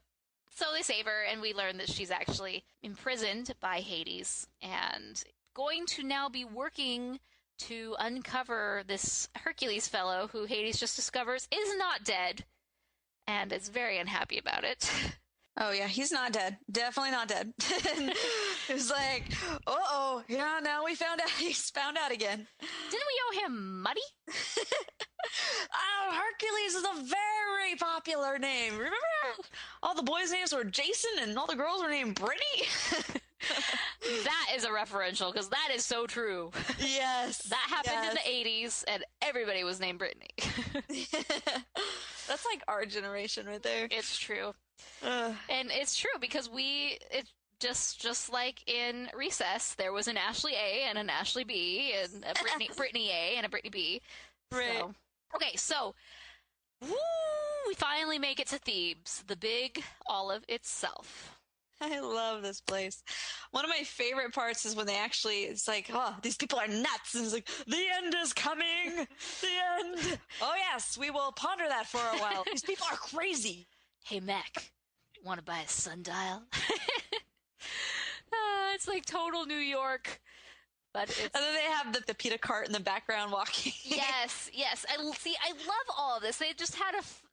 So they save her, and we learn that she's actually imprisoned by Hades and going to now be working to uncover this Hercules fellow who Hades just discovers is not dead and is very unhappy about it. Oh, yeah, he's not dead. Definitely not dead. It was like, uh-oh, yeah, now we found out he's found out again. Didn't we owe him money? Hercules is a very popular name. Remember all the boys' names were Jason and all the girls were named Brittany? That is a referential, because that is so true. Yes. That happened in the 80s, and everybody was named Brittany. That's like our generation right there. It's true. And it's true, because just like in Recess, there was an Ashley A and an Ashley B and a Brittany A and a Brittany B. Right. So, okay, so we finally make it to Thebes, the big olive itself. I love this place. One of my favorite parts is when it's like, oh, these people are nuts. And it's like, the end is coming. The end. Oh, yes, we will ponder that for a while. These people are crazy. Hey, Mac, want to buy a sundial? It's like total New York. But it's... And then they have the pita cart in the background walking. Yes. I love all of this. They just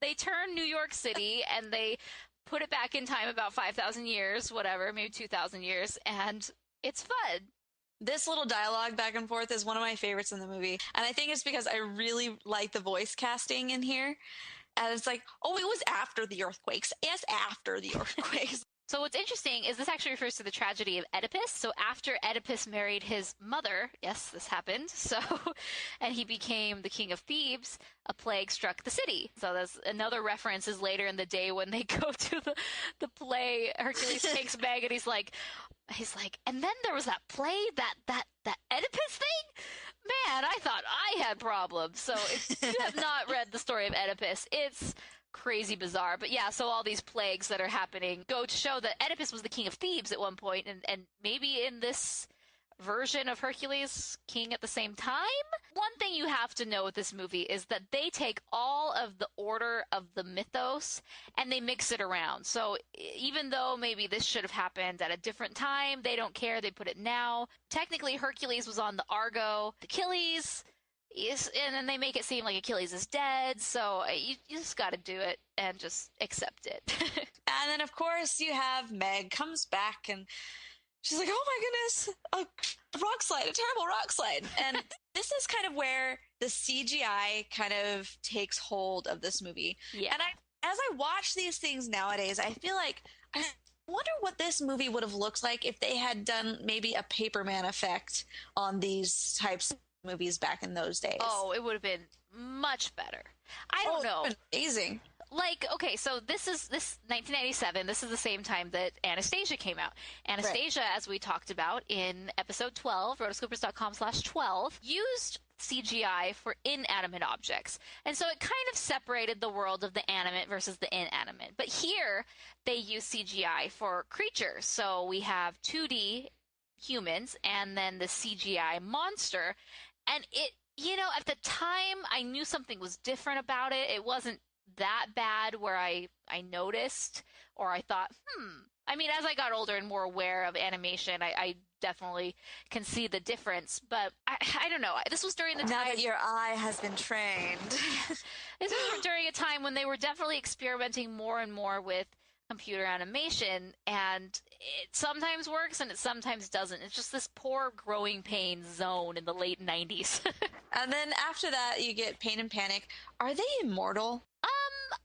they turned New York City and they put it back in time about 5,000 years, whatever, maybe 2,000 years, and it's fun. This little dialogue back and forth is one of my favorites in the movie. And I think it's because I really like the voice casting in here. And it's like, oh, it was after the earthquakes. Yes, after the earthquakes. So what's interesting is this actually refers to the tragedy of Oedipus. So after Oedipus married his mother, yes, this happened. So, and he became the king of Thebes, a plague struck the city. So that's another reference is later in the day when they go to the play. Hercules takes Meg and he's like, and then there was that play, that Oedipus thing? Man, I thought I had problems. So if you have not read the story of Oedipus, it's crazy bizarre. But yeah, so all these plagues that are happening go to show that Oedipus was the king of Thebes at one point, and maybe in this version of Hercules, king at the same time. One thing you have to know with this movie is that they take all of the order of the mythos and they mix it around. So even though maybe this should have happened at a different time, they don't care. They put it now. Technically, Hercules was on the Argo. Achilles is, and then they make it seem like Achilles is dead. So you just got to do it and just accept it. And then, of course, you have Meg comes back and she's like, oh my goodness, a rock slide, a terrible rock slide. And this is kind of where the CGI kind of takes hold of this movie. Yeah. And as I watch these things nowadays, I feel like, I wonder what this movie would have looked like if they had done maybe a Paperman effect on these types of movies back in those days. Oh, it would have been much better. I don't know. Amazing. Like, okay, so this 1997, this is the same time that Anastasia came out. Anastasia, right, as we talked about in episode 12, rotoscopers.com/12, used CGI for inanimate objects. And so it kind of separated the world of the animate versus the inanimate. But here, they use CGI for creatures. So we have 2D humans and then the CGI monster. And it, at the time, I knew something was different about it. It wasn't that bad where I noticed or I thought, I mean, as I got older and more aware of animation, I definitely can see the difference. But I don't know. This was during the time... Now that your eye has been trained. This was during a time when they were definitely experimenting more and more with computer animation, and it sometimes works and it sometimes doesn't. It's just this poor growing pain zone in the late 90s. And then after that, you get Pain and Panic. Are they immortal?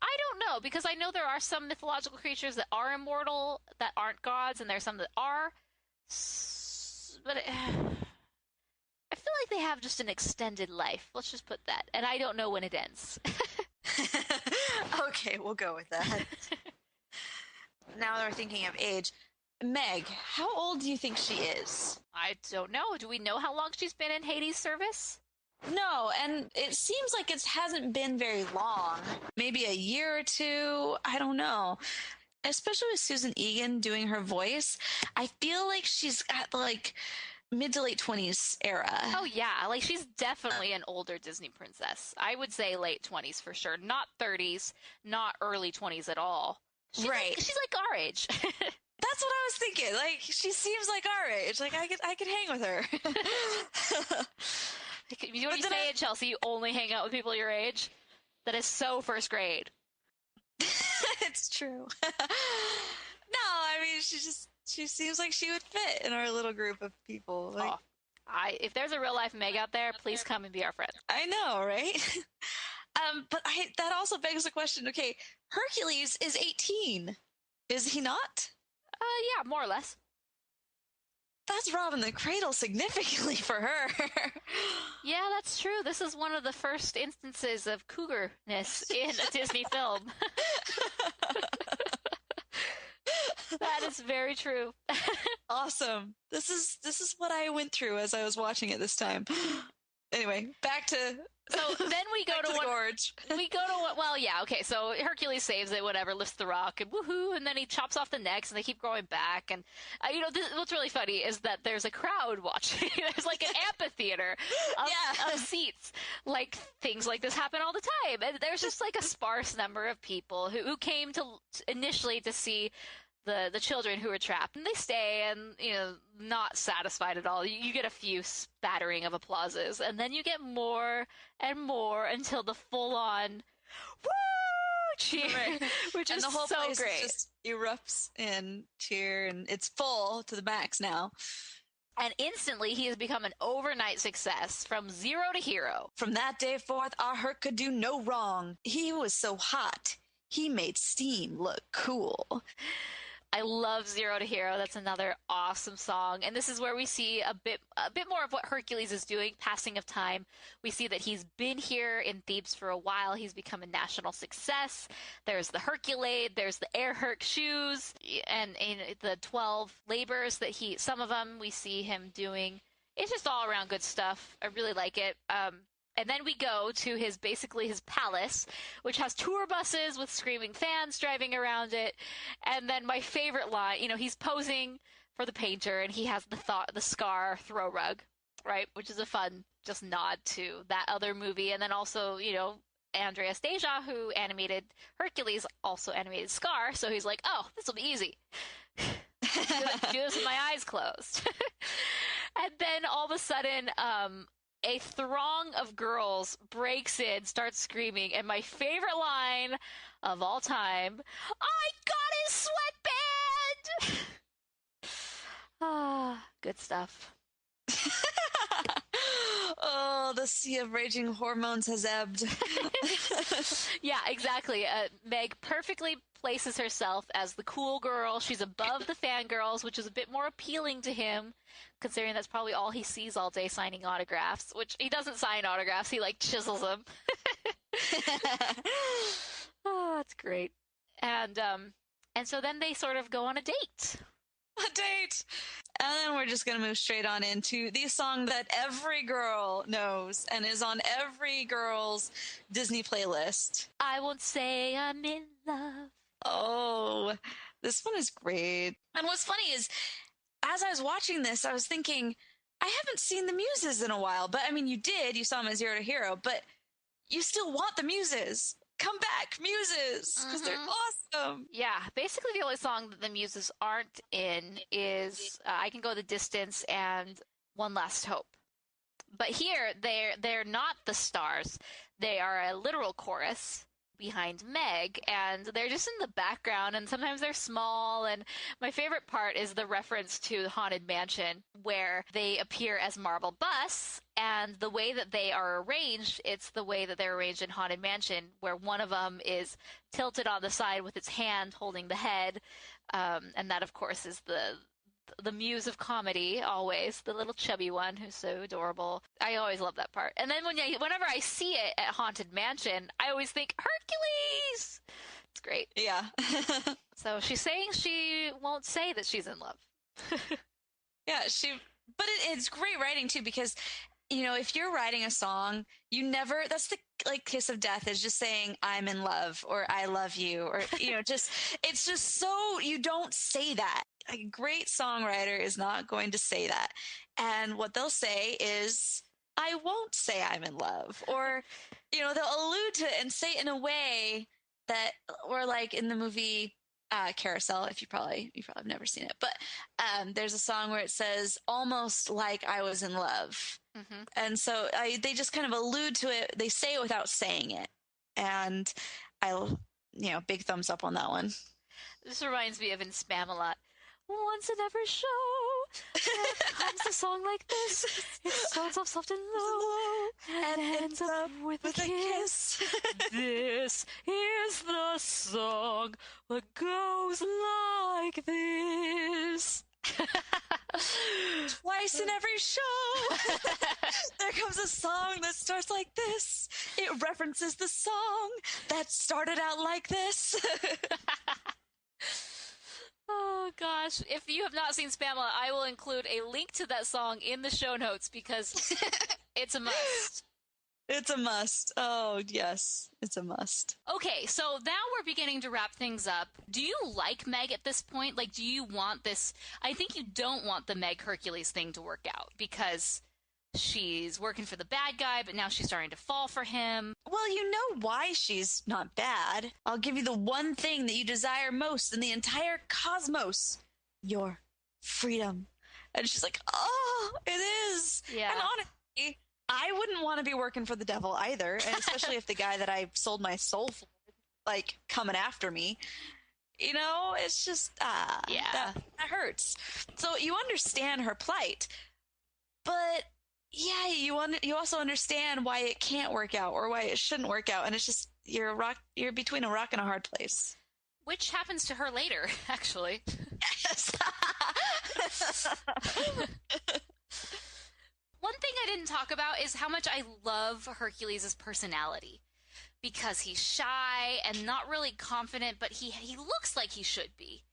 I don't know, because I know there are some mythological creatures that are immortal, that aren't gods, and there's some that are. But I feel like they have just an extended life. Let's just put that. And I don't know when it ends. Okay, we'll go with that. Now that we're thinking of age, Meg, how old do you think she is? I don't know. Do we know how long she's been in Hades' service? No, and it seems like it hasn't been very long. Maybe a year or two. I don't know. Especially with Susan Egan doing her voice, I feel like she's got like mid to late 20s era. Oh yeah, like she's definitely an older Disney princess. I would say late 20s for sure. Not 30s, not early 20s at all. She's right. She's like our age. That's what I was thinking. Like, she seems like our age. Like, I could hang with her. You know what you say, Chelsea? You only hang out with people your age? That is so first grade. It's true. No, I mean, she seems like she would fit in our little group of people. Like, if there's a real life Meg out there, please come and be our friend. I know, right? But that also begs the question, okay, Hercules is 18. Is he not? Yeah, more or less. That's robbing the cradle significantly for her. Yeah, that's true. This is one of the first instances of cougarness in a Disney film. That is very true. Awesome. This is what I went through as I was watching it this time. Anyway, back to... So then we go to the gorge. Well, yeah, okay, so Hercules saves it, whatever, lifts the rock, and woohoo, and then he chops off the necks, and they keep going back, and, what's really funny is that there's a crowd watching. There's like an amphitheater of seats. Like, things like this happen all the time, and there's just like a sparse number of people who came initially to see the children who were trapped, and they stay and, not satisfied at all. You get a few spattering of applauses, and then you get more and more until the full-on woo cheer, right. Which and is the whole so place great. Just erupts in cheer, and it's full to the max now. And instantly, he has become an overnight success, from zero to hero. From that day forth, our Herc could do no wrong. He was so hot, he made steam look cool. I love Zero to Hero. That's another awesome song. And this is where we see a bit more of what Hercules is doing, passing of time. We see that he's been here in Thebes for a while. He's become a national success. There's the Herculade, there's the Air Herc shoes, and the 12 labors that some of them we see him doing. It's just all around good stuff. I really like it. And then we go to his palace, which has tour buses with screaming fans driving around it. And then my favorite line, he's posing for the painter, and he has the Scar throw rug, right? Which is a fun just nod to that other movie. And then also, Andreas Deja, who animated Hercules, also animated Scar. So he's like, oh, this will be easy. Do this with my eyes closed. And then all of a sudden, a throng of girls breaks in, starts screaming, and my favorite line of all time, I got his sweatband! Good stuff. Oh, the sea of raging hormones has ebbed. Yeah, exactly. Meg perfectly places herself as the cool girl. She's above the fangirls, which is a bit more appealing to him, considering that's probably all he sees all day, signing autographs, which he doesn't sign autographs. He, chisels them. Oh, that's great. And so then they sort of go on a date. A date! And then we're just going to move straight on into the song that every girl knows and is on every girl's Disney playlist. I won't say I'm in love. Oh, this one is great. And what's funny is, as I was watching this, I was thinking, I haven't seen the Muses in a while. But, I mean, you saw them at Zero to Hero, but you still want the Muses. come back, Muses, because they're awesome. Yeah, basically the only song that the Muses aren't in is I Can Go the Distance and One Last Hope. But here, they're not the stars. They are a literal chorus behind Meg, and they're just in the background, and sometimes they're small. And my favorite part is the reference to the Haunted Mansion, where they appear as marble busts, and the way that they are arranged, it's the way that they're arranged in Haunted Mansion, where one of them is tilted on the side with its hand holding the head, and that, of course, is the muse of comedy, always, the little chubby one who's so adorable. I always love that part. And then whenever I see it at Haunted Mansion, I always think, Hercules! It's great. Yeah. So she's saying she won't say that she's in love. Yeah, but it's great writing, too, because, you know, if you're writing a song, you never, that's the, like, kiss of death is just saying, I'm in love, or I love you, or, you know, it's just so, you don't say that. A great songwriter is not going to say that. And what they'll say is, I won't say I'm in love. Or, you know, they'll allude to it and say it in a way that, or like in the movie Carousel, if you've probably never seen it. But there's a song where it says, almost like I was in love. Mm-hmm. And so they just kind of allude to it. They say it without saying it. And big thumbs up on that one. This reminds me of in Spamalot. Once in every show, there comes a song like this. It starts off soft and low, and ends up with a kiss. This is the song that goes like this. Twice in every show, there comes a song that starts like this. It references the song that started out like this. Oh, gosh. If you have not seen Spamalot, I will include a link to that song in the show notes because it's a must. It's a must. Oh, yes. It's a must. Okay, so now we're beginning to wrap things up. Do you like Meg at this point? Like, do you want this? I think you don't want the Meg Hercules thing to work out because she's working for the bad guy, but now she's starting to fall for him. Well, you know why she's not bad. I'll give you the one thing that you desire most in the entire cosmos. Your freedom. And she's like, oh, it is. Yeah. And honestly, I wouldn't want to be working for the devil either, and especially if the guy that I sold my soul for, like, coming after me. You know, it's just, that hurts. So you understand her plight, but yeah, you also understand why it can't work out or why it shouldn't work out, and it's just you're between a rock and a hard place. Which happens to her later, actually. Yes. One thing I didn't talk about is how much I love Hercules' personality. Because he's shy and not really confident, but he looks like he should be.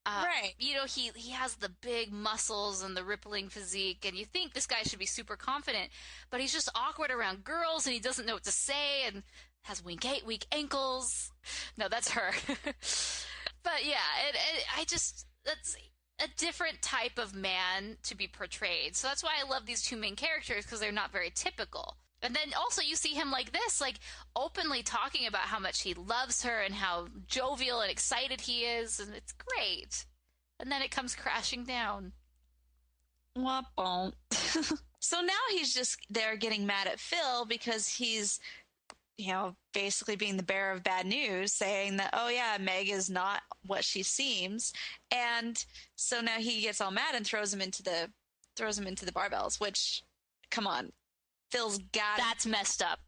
Right. You know, he has the big muscles and the rippling physique, and you think this guy should be super confident, but he's just awkward around girls, and he doesn't know what to say, and has weak ankles. No, that's her. But yeah, that's a different type of man to be portrayed. So that's why I love these two main characters, because they're not very typical. And then also you see him like this, like openly talking about how much he loves her and how jovial and excited he is, and it's great. And then it comes crashing down. Womp. So now he's just there getting mad at Phil because he's, basically being the bearer of bad news, saying that, oh yeah, Meg is not what she seems. And so now he gets all mad and throws him into the barbells, which, come on. Phil's got That's messed up.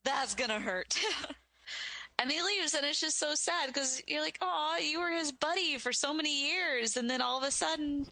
That's gonna hurt. And he leaves, and it's just so sad because you're like, oh, you were his buddy for so many years, and then all of a sudden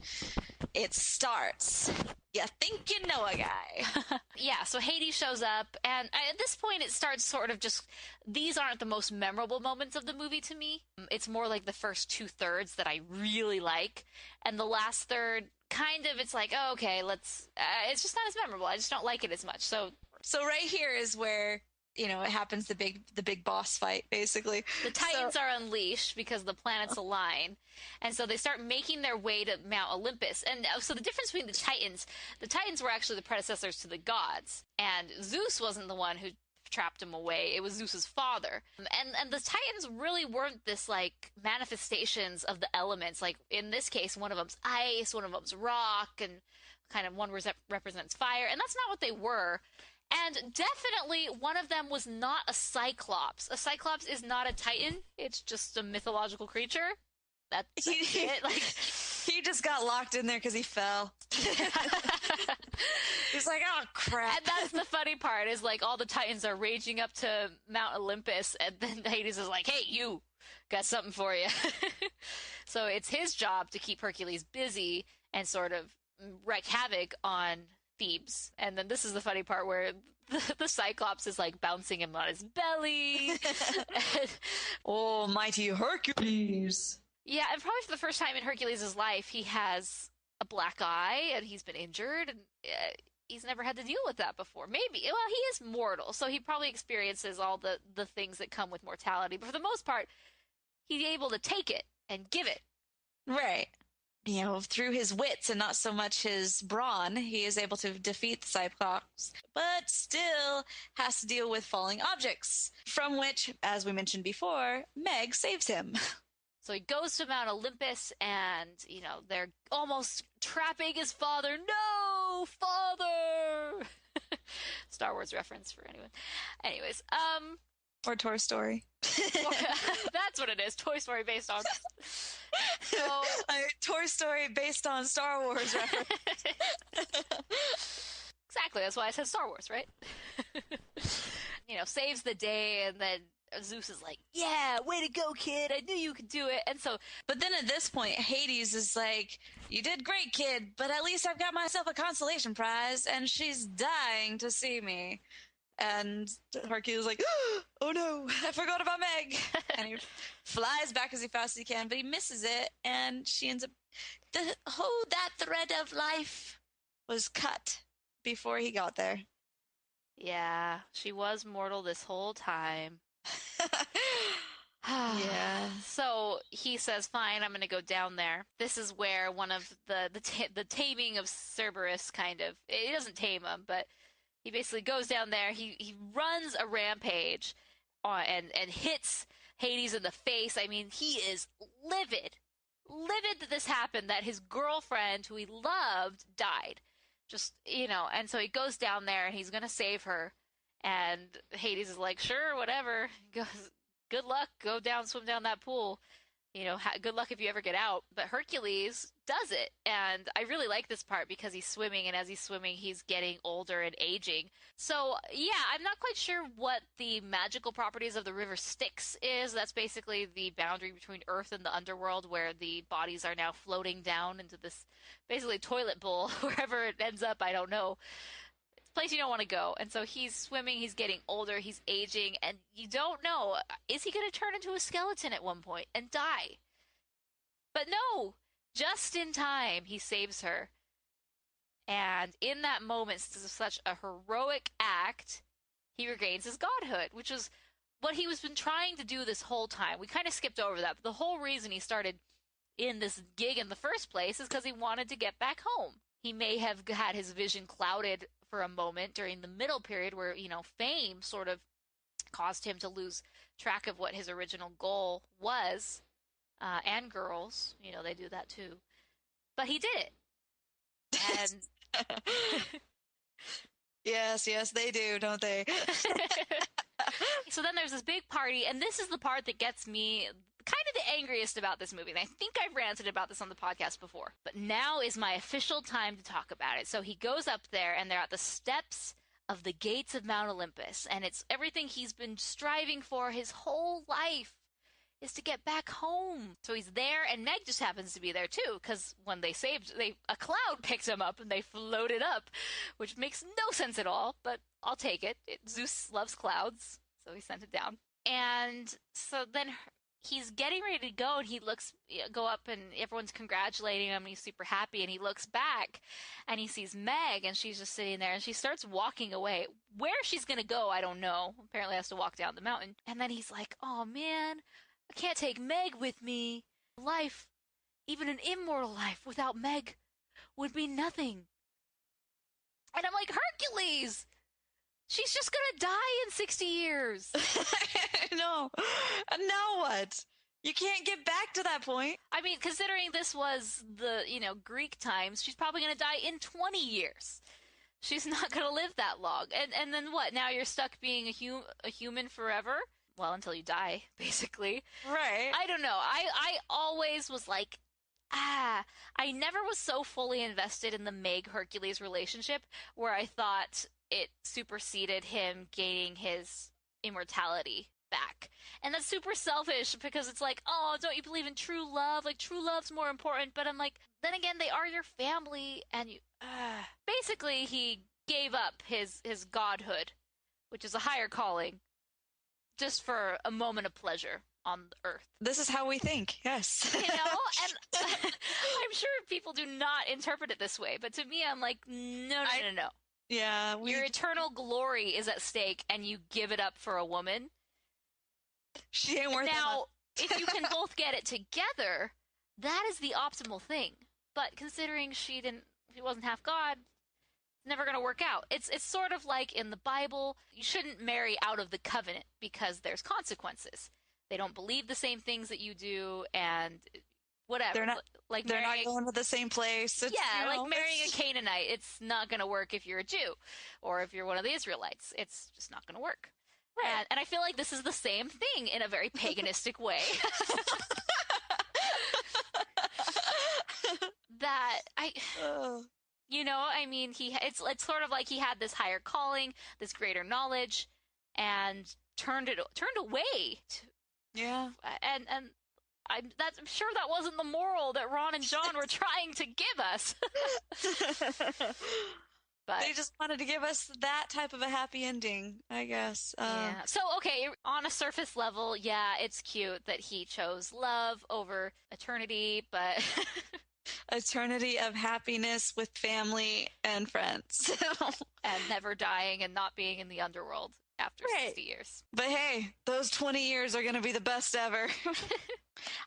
it starts. You think you know a guy. Yeah, so Hades shows up, and at this point it starts sort of just, these aren't the most memorable moments of the movie to me. It's more like the first 2/3 that I really like, and the last third, kind of, it's like, oh, okay, it's just not as memorable. I just don't like it as much. So right here is where, it happens, the big boss fight, basically. The Titans are unleashed because the planets align. And so they start making their way to Mount Olympus. And so the difference between the Titans were actually the predecessors to the gods. And Zeus wasn't the one who trapped him away. It was Zeus's father. And the Titans really weren't this, like, manifestations of the elements. Like, in this case, one of them's ice, one of them's rock, and kind of one represents fire. And that's not what they were. And definitely one of them was not a Cyclops. A Cyclops is not a Titan. It's just a mythological creature. That's it. Like, he just got locked in there because he fell. He's like, oh, crap. And that's the funny part, is like all the Titans are raging up to Mount Olympus, and then Hades is like, hey, you, got something for you. So it's his job to keep Hercules busy and sort of wreak havoc on Thebes. And then this is the funny part where the Cyclops is like bouncing him on his belly. Oh, mighty Hercules. Yeah, and probably for the first time in Hercules' life, he has a black eye, and he's been injured, and he's never had to deal with that before. Maybe. Well, he is mortal, so he probably experiences all the things that come with mortality. But for the most part, he's able to take it and give it. Right. You know, through his wits and not so much his brawn, he is able to defeat the Cyclops, but still has to deal with falling objects, from which, as we mentioned before, Meg saves him. So he goes to Mount Olympus, and, you know, they're almost trapping his father. No, father! Star Wars reference for anyone. Anyways, Or Toy Story. That's what it is. Toy Story based on... So... Toy Story based on Star Wars reference. Exactly, that's why I said Star Wars, right? You know, saves the day, and then Zeus is like, yeah, way to go, kid. I knew you could do it. And so... But then at this point, Hades is like, you did great, kid, but at least I've got myself a consolation prize, and she's dying to see me. And Hercules is like, oh no, I forgot about Meg. And he flies back as fast as he can, but he misses it, and she ends up... that thread of life was cut before he got there. Yeah, she was mortal this whole time. Yeah. So he says, fine, I'm going to go down there. This is where one of the taming of Cerberus kind of... It doesn't tame him, but he basically goes down there. He runs a rampage and hits Hades in the face. I mean, he is livid that this happened, that his girlfriend, who he loved, died. Just, you know, and so he goes down there and he's going to save her. And Hades is like, sure, whatever. He goes, good luck. Go down, swim down that pool. You know, good luck if you ever get out. But Hercules does it. And I really like this part because he's swimming, and as he's swimming, he's getting older and aging. So, yeah, I'm not quite sure what the magical properties of the river Styx is. That's basically the boundary between Earth and the underworld, where the bodies are now floating down into this basically toilet bowl. Wherever it ends up, I don't know. Place you don't want to go. And so he's swimming, he's getting older, he's aging, and you don't know, is he going to turn into a skeleton at one point and die? But no, just in time, he saves her. And in that moment, such a heroic act, he regains his godhood, which is what he was been trying to do this whole time. We kind of skipped over that, but the whole reason he started in this gig in the first place is because he wanted to get back home. He may have had his vision clouded for a moment during the middle period where, you know, fame sort of caused him to lose track of what his original goal was. And girls, you know, they do that too. But he did it. And yes, they do, don't they? So then there's this big party, and this is the part that gets me kind of the angriest about this movie. And I think I've ranted about this on the podcast before, but now is my official time to talk about it. So he goes up there, and they're at the steps of the gates of Mount Olympus, and it's everything he's been striving for his whole life is to get back home. So he's there, and Meg just happens to be there too, because when they saved, a cloud picked him up and they floated up, which makes no sense at all, but I'll take it. Zeus loves clouds, so he sent it down. And so then he's getting ready to go, and he go up, and everyone's congratulating him, and he's super happy, and he looks back, and he sees Meg, and she's just sitting there, and she starts walking away. Where she's going to go, I don't know. Apparently has to walk down the mountain. And then he's like, oh man, I can't take Meg with me. Life, even an immortal life without Meg, would be nothing. And I'm like, Hercules, She's just gonna die in 60 years. No. Now what? You can't get back to that point. I mean, considering this was the, Greek times, she's probably gonna die in 20 years. She's not gonna live that long. And then what? Now you're stuck being a human forever? Well, until you die, basically. Right. I don't know. I always was like, I never was so fully invested in the Meg-Hercules relationship where I thought it superseded him gaining his immortality back. And that's super selfish because it's like, oh, don't you believe in true love? Like, true love's more important. But I'm like, then again, they are your family, and you... Basically, he gave up his godhood, which is a higher calling, just for a moment of pleasure on Earth. This is how we think, yes. And I'm sure people do not interpret it this way, but to me, I'm like, no. Yeah. Your eternal glory is at stake, and you give it up for a woman. She ain't worth it. Now, if you can both get it together, that is the optimal thing. But considering she wasn't half God, it's never going to work out. It's sort of like in the Bible, you shouldn't marry out of the covenant because there's consequences. They don't believe the same things that you do, and whatever. They're not going to the same place. It's, like marrying a Canaanite. It's not going to work if you're a Jew or if you're one of the Israelites. It's just not going to work. Right. And I feel like this is the same thing in a very paganistic way. That it's sort of like he had this higher calling, this greater knowledge, and turned away. Yeah. And I'm sure that wasn't the moral that Ron and John were trying to give us. But they just wanted to give us that type of a happy ending, I guess. Yeah. So, okay, on a surface level, yeah, it's cute that he chose love over eternity, but... Eternity of happiness with family and friends. And never dying and not being in the underworld after 60 years. But hey, those 20 years are going to be the best ever.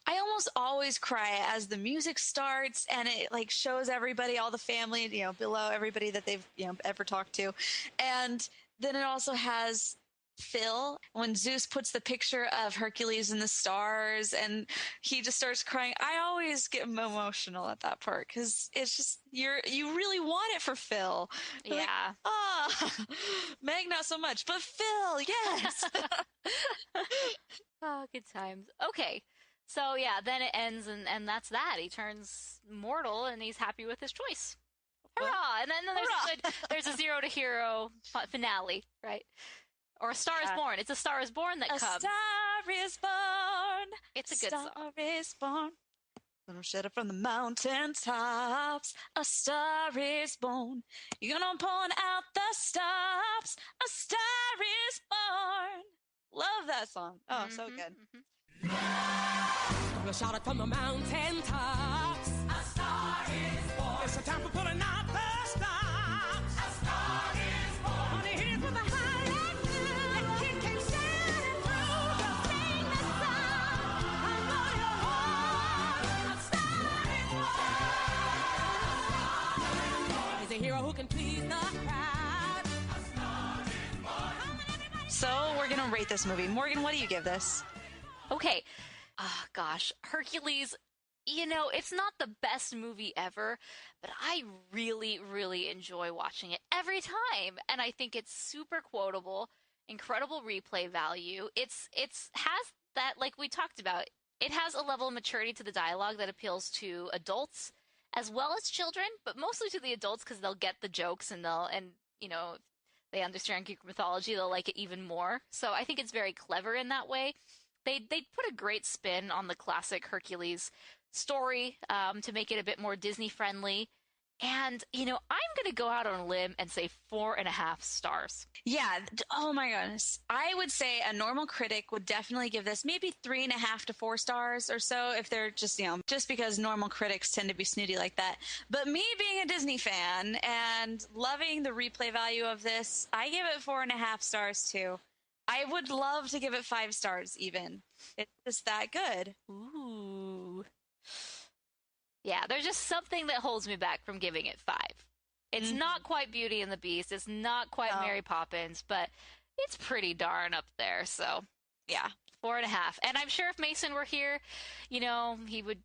I almost always cry as the music starts and it like shows everybody, all the family, below, everybody that they've, ever talked to. And then it also has Phil when Zeus puts the picture of Hercules in the stars and he just starts crying. I always get emotional at that part because it's just you really want it for Phil. Yeah. Meg not so much, but Phil, yes. Oh, good times. Okay. So yeah, then it ends and that's that. He turns mortal and he's happy with his choice. Hurrah! And then there's a zero to hero finale, right? Or A Star is Born. It's A Star is Born that comes. A star is born. It's a good song. A star is born. Gonna shed it from the mountain tops. A star is born. You're gonna point out the stops. A star is born. Love that song. Oh, so good. Gonna shout it from the mountain tops. A star is born. It's a time for pulling out the stops. A star is born. Honey, here's where the highlights do. The kid came shining through. Just sing the song. I know you're born. A star is born. He's a hero who can please the crowd. A star is born. So we're gonna rate this movie. Morgan, what do you give this? Okay. Oh, gosh. Hercules, it's not the best movie ever, but I really, really enjoy watching it every time. And I think it's super quotable, incredible replay value. It's has that, like we talked about, it has a level of maturity to the dialogue that appeals to adults as well as children, but mostly to the adults because they'll get the jokes and if they understand Greek mythology, they'll like it even more. So I think it's very clever in that way. They put a great spin on the classic Hercules story to make it a bit more Disney friendly. And, I'm going to go out on a limb and say 4.5 stars. Yeah. Oh my goodness. I would say a normal critic would definitely give this maybe 3.5 to 4 stars or so if they're just, just because normal critics tend to be snooty like that. But me being a Disney fan and loving the replay value of this, I give it 4.5 stars too. I would love to give it 5 stars even. It's just that good. Ooh. Yeah, there's just something that holds me back from giving it 5. It's not quite Beauty and the Beast. It's not quite Mary Poppins, but it's pretty darn up there. So, yeah, 4.5. And I'm sure if Mason were here, you know, he would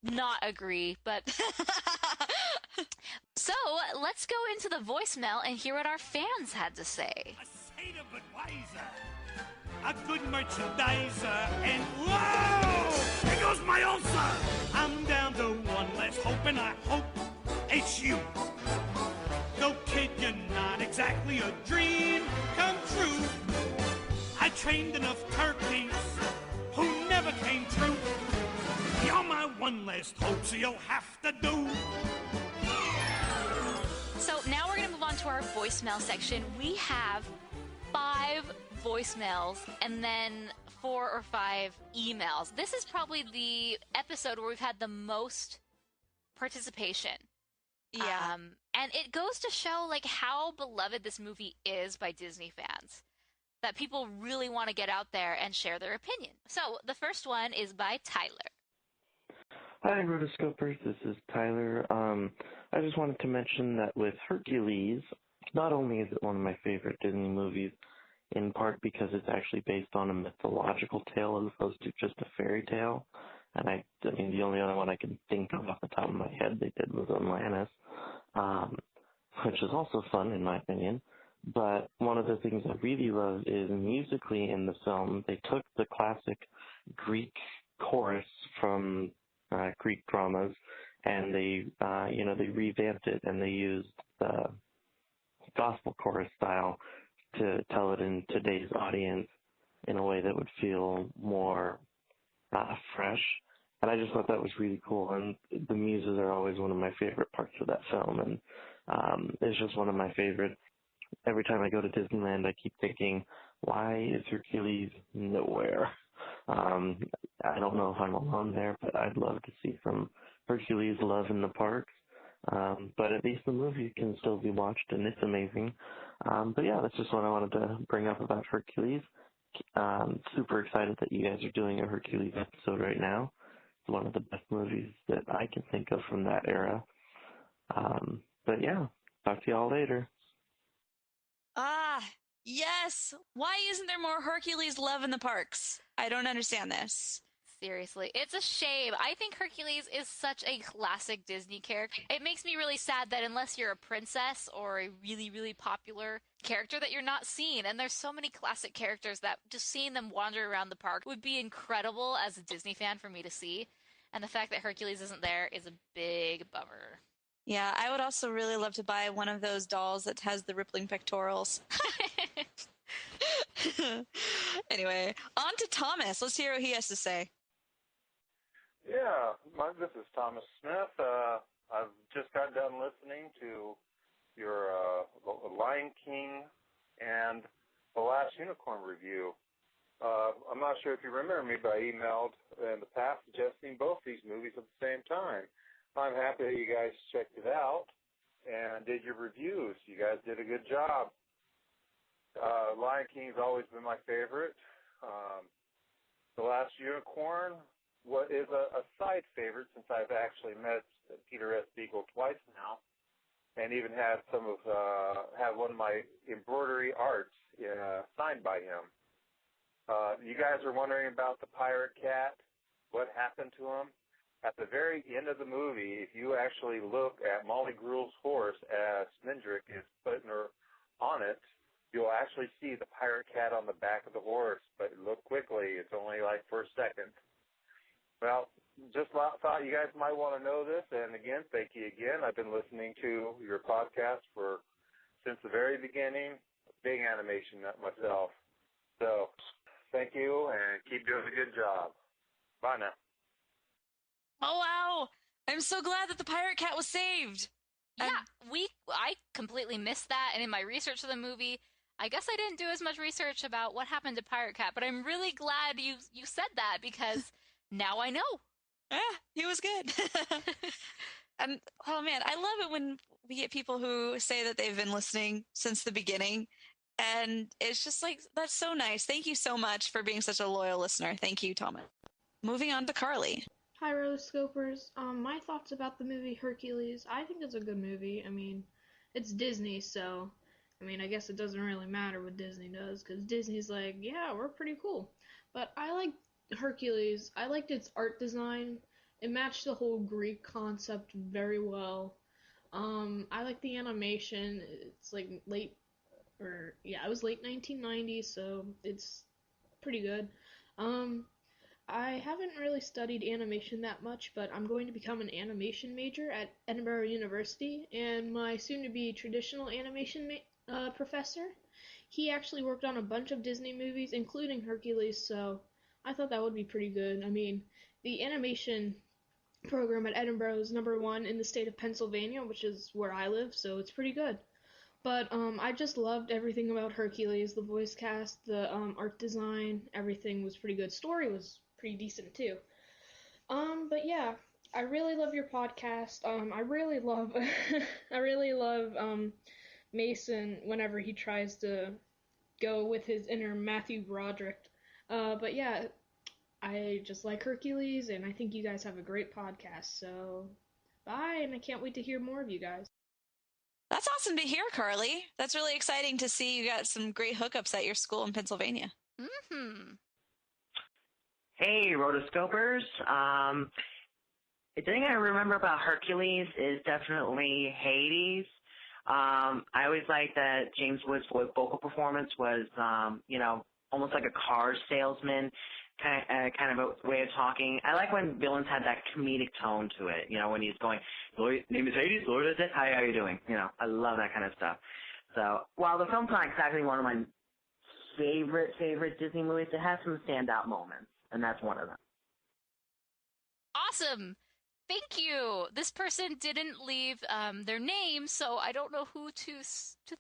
not agree. But so let's go into the voicemail and hear what our fans had to say. A satyr but wiser, a good merchandiser, and whoa! There goes my ulcer! I'm down to one less hope, and I hope it's you. No kid, you're not exactly a dream come true. I trained enough turkeys who never came true. You're my one last hope, so you'll have to do. So now we're going to move on to our voicemail section. We have 5 voicemails and then 4 or 5 emails. This is probably the episode where we've had the most participation. Yeah. And it goes to show like how beloved this movie is by Disney fans. That people really want to get out there and share their opinion. So the first one is by Tyler. Hi, Rotoscopers. This is Tyler. I just wanted to mention that with Hercules, not only is it one of my favorite Disney movies, in part because it's actually based on a mythological tale as opposed to just a fairy tale. And I mean, the only other one I can think of off the top of my head they did was Atlantis, which is also fun in my opinion. But one of the things I really love is musically in the film, they took the classic Greek chorus from Greek dramas, and they revamped it, and they used the gospel chorus style to tell it in today's audience in a way that would feel more fresh. And I just thought that was really cool. And the muses are always one of my favorite parts of that film, and it's just one of my favorites. Every time I go to Disneyland, I keep thinking, why is Hercules nowhere? I don't know if I'm alone there, but I'd love to see some Hercules love in the parks. But at least the movie can still be watched, and it's amazing. But yeah, that's just what I wanted to bring up about Hercules. Super excited that you guys are doing a Hercules episode right now. It's one of the best movies that I can think of from that era. But yeah, talk to y'all later. Yes. Why isn't there more Hercules love in the parks? I don't understand this. Seriously, it's a shame. I think Hercules is such a classic Disney character. It makes me really sad that unless you're a princess or a really, really popular character that you're not seeing. And there's so many classic characters that just seeing them wander around the park would be incredible as a Disney fan for me to see. And the fact that Hercules isn't there is a big bummer. Yeah, I would also really love to buy one of those dolls that has the rippling pectorals. Anyway, on to Thomas. Let's hear what he has to say. Yeah, this is Thomas Smith. I've just got done listening to your Lion King and The Last Unicorn review. I'm not sure if you remember me, but I emailed in the past suggesting both these movies at the same time. I'm happy that you guys checked it out and did your reviews. You guys did a good job. Lion King's always been my favorite. The Last Unicorn is a side favorite since I've actually met Peter S. Beagle twice now, and even had had one of my embroidery arts signed by him. You guys are wondering about the pirate cat, what happened to him? At the very end of the movie, if you actually look at Molly Gruel's horse as Smindrick is putting her on it, you'll actually see the pirate cat on the back of the horse, but look quickly. It's only like for a second. Well, just thought you guys might want to know this, and again, thank you again. I've been listening to your podcast since the very beginning. Big animation nut myself. So, thank you, and keep doing a good job. Bye now. Oh, wow. I'm so glad that the pirate cat was saved. Yeah, I completely missed that, and in my research of the movie, I guess I didn't do as much research about what happened to Pirate Cat, but I'm really glad you said that, because now I know. Yeah, he was good. And, oh man, I love it when we get people who say that they've been listening since the beginning, and it's just like, that's so nice. Thank you so much for being such a loyal listener. Thank you, Thomas. Moving on to Carly. Hi, Rotoscopers. My thoughts about the movie Hercules. I think it's a good movie. I mean, it's Disney, so I mean, I guess it doesn't really matter what Disney does, because Disney's like, yeah, we're pretty cool. But I like Hercules. I liked its art design. It matched the whole Greek concept very well. I like the animation. It's like it was late 1990s, so it's pretty good. I haven't really studied animation that much, but I'm going to become an animation major at Edinburgh University, and my soon-to-be traditional animation professor, he actually worked on a bunch of Disney movies, including Hercules, so I thought that would be pretty good. I mean, the animation program at Edinburgh is #1 in the state of Pennsylvania, which is where I live, so it's pretty good. But I just loved everything about Hercules, the voice cast, the art design, everything was pretty good. Story was pretty decent too. But yeah, I really love your podcast. I really love Mason whenever he tries to go with his inner Matthew Broderick. But yeah, I just like Hercules, and I think you guys have a great podcast. So bye, and I can't wait to hear more of you guys. That's awesome to hear, Carly. That's really exciting to see you got some great hookups at your school in Pennsylvania. Mm-hmm. Hey, Rotoscopers. The thing I remember about Hercules is definitely Hades. I always liked that James Woods' vocal performance was, almost like a car salesman, kind of a way of talking. I like when villains had that comedic tone to it, when he's going, name is Hades, Lord is it? Hi, how are you doing? I love that kind of stuff. So, while the film's not exactly one of my favorite Disney movies, it has some standout moments, and that's one of them. Awesome. Thank you. This person didn't leave their name, so I don't know who to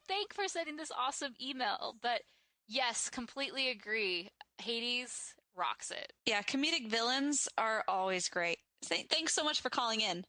thank for sending this awesome email. But yes, completely agree. Hades rocks it. Yeah, comedic villains are always great. Thanks so much for calling in.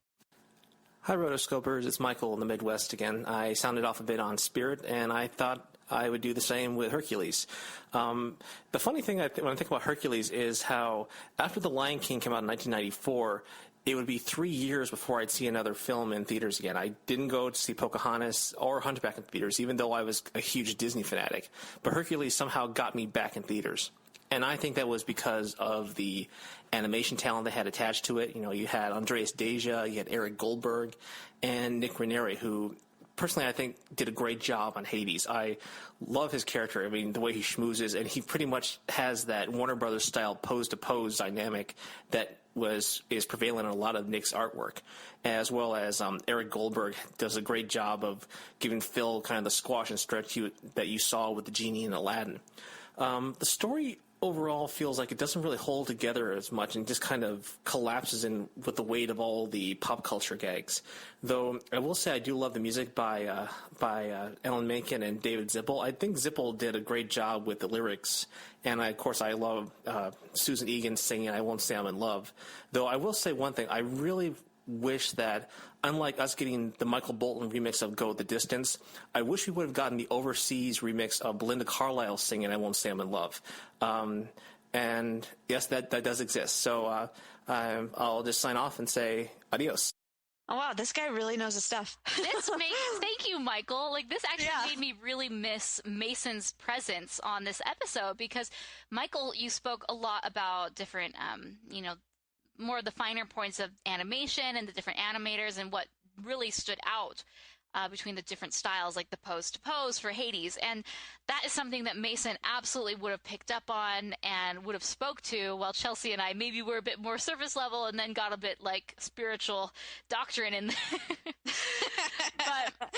Hi, Rotoscopers. It's Michael in the Midwest again. I sounded off a bit on Spirit, and I thought I would do the same with Hercules. The funny thing when I think about Hercules is how after The Lion King came out in 1994, it would be 3 years before I'd see another film in theaters again. I didn't go to see Pocahontas or Hunchback in theaters, even though I was a huge Disney fanatic. But Hercules somehow got me back in theaters. And I think that was because of the animation talent they had attached to it. You had Andreas Deja, you had Eric Goldberg, and Nick Ranieri, who personally I think did a great job on Hades. I love his character. I mean, the way he schmoozes, and he pretty much has that Warner Brothers style pose-to-pose dynamic that is prevalent in a lot of Nick's artwork, as well as Eric Goldberg does a great job of giving Phil kind of the squash and stretch that you saw with the genie in Aladdin. The story overall feels like it doesn't really hold together as much and just kind of collapses in with the weight of all the pop culture gags. Though I will say I do love the music by Alan Menken and David Zippel. I think Zippel did a great job with the lyrics, and of course I love Susan Egan singing "I Won't Say I'm in Love." Though I will say one thing, I really wish that, unlike us getting the Michael Bolton remix of Go the Distance, I wish we would have gotten the overseas remix of Belinda Carlisle singing I Won't Say I'm in Love. And yes, that does exist. So I'll just sign off and say adios. Oh, wow, this guy really knows his stuff. Thank you, Michael. This actually made me really miss Mason's presence on this episode, because, Michael, you spoke a lot about different, more of the finer points of animation and the different animators and what really stood out between the different styles, like the pose-to-pose for Hades. And that is something that Mason absolutely would have picked up on and would have spoke to, while Chelsea and I maybe were a bit more surface level and then got a bit spiritual doctrine in there. But,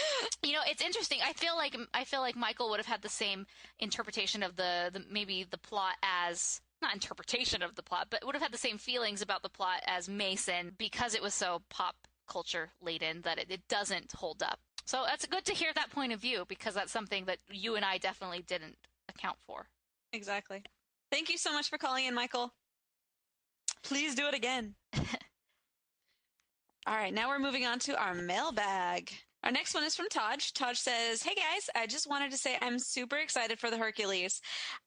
it's interesting. I feel like Michael would have had the same interpretation of maybe the plot as... not interpretation of the plot, but would have had the same feelings about the plot as Mason, because it was so pop culture laden that it doesn't hold up. So that's good to hear that point of view, because that's something that you and I definitely didn't account for. Exactly. Thank you so much for calling in, Michael. Please do it again. All right, now we're moving on to our mailbag. Our next one is from Taj. Taj says, "Hey guys, I just wanted to say I'm super excited for the Hercules.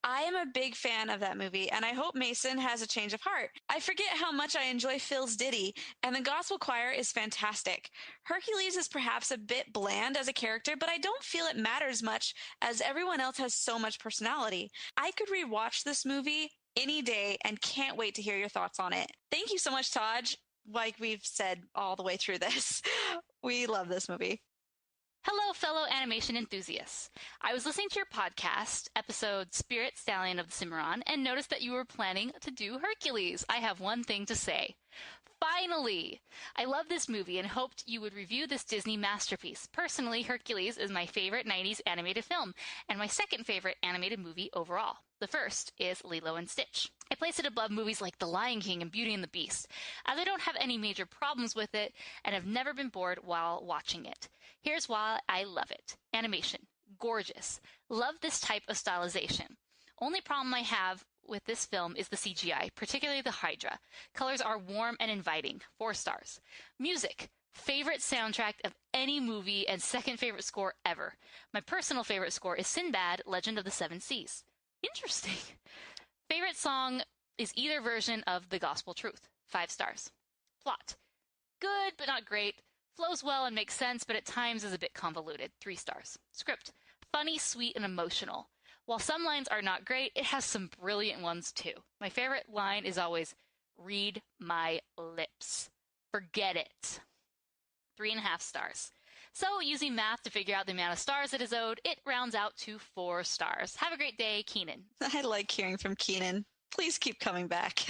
I am a big fan of that movie, and I hope Mason has a change of heart. I forget how much I enjoy Phil's ditty, and the gospel choir is fantastic. Hercules is perhaps a bit bland as a character, but I don't feel it matters much as everyone else has so much personality. I could rewatch this movie any day and can't wait to hear your thoughts on it." Thank you so much, Taj. Like we've said all the way through this, we love this movie. Hello, fellow animation enthusiasts. I was listening to your podcast, episode Spirit Stallion of the Cimarron, and noticed that you were planning to do Hercules. I have one thing to say. Finally! I love this movie and hoped you would review this Disney masterpiece. Personally, Hercules is my favorite 90s animated film, and my second favorite animated movie overall. The first is Lilo and Stitch. I place it above movies like The Lion King and Beauty and the Beast, as I don't have any major problems with it and have never been bored while watching it. Here's why I love it. Animation. Gorgeous. Love this type of stylization. Only problem I have with this film is the CGI, particularly the Hydra. Colors are warm and inviting. 4 stars. Music. Favorite soundtrack of any movie and second favorite score ever. My personal favorite score is Sinbad, Legend of the Seven Seas. Interesting. Favorite song is either version of The Gospel Truth. 5 stars. Plot. Good, but not great. Flows well and makes sense, but at times is a bit convoluted. 3 stars. Script. Funny, sweet, and emotional. While some lines are not great, it has some brilliant ones too. My favorite line is always, "Read my lips. Forget it." 3.5 stars. So, using math to figure out the amount of stars it is owed, it rounds out to 4 stars. Have a great day, Keenan. I like hearing from Keenan. Please keep coming back.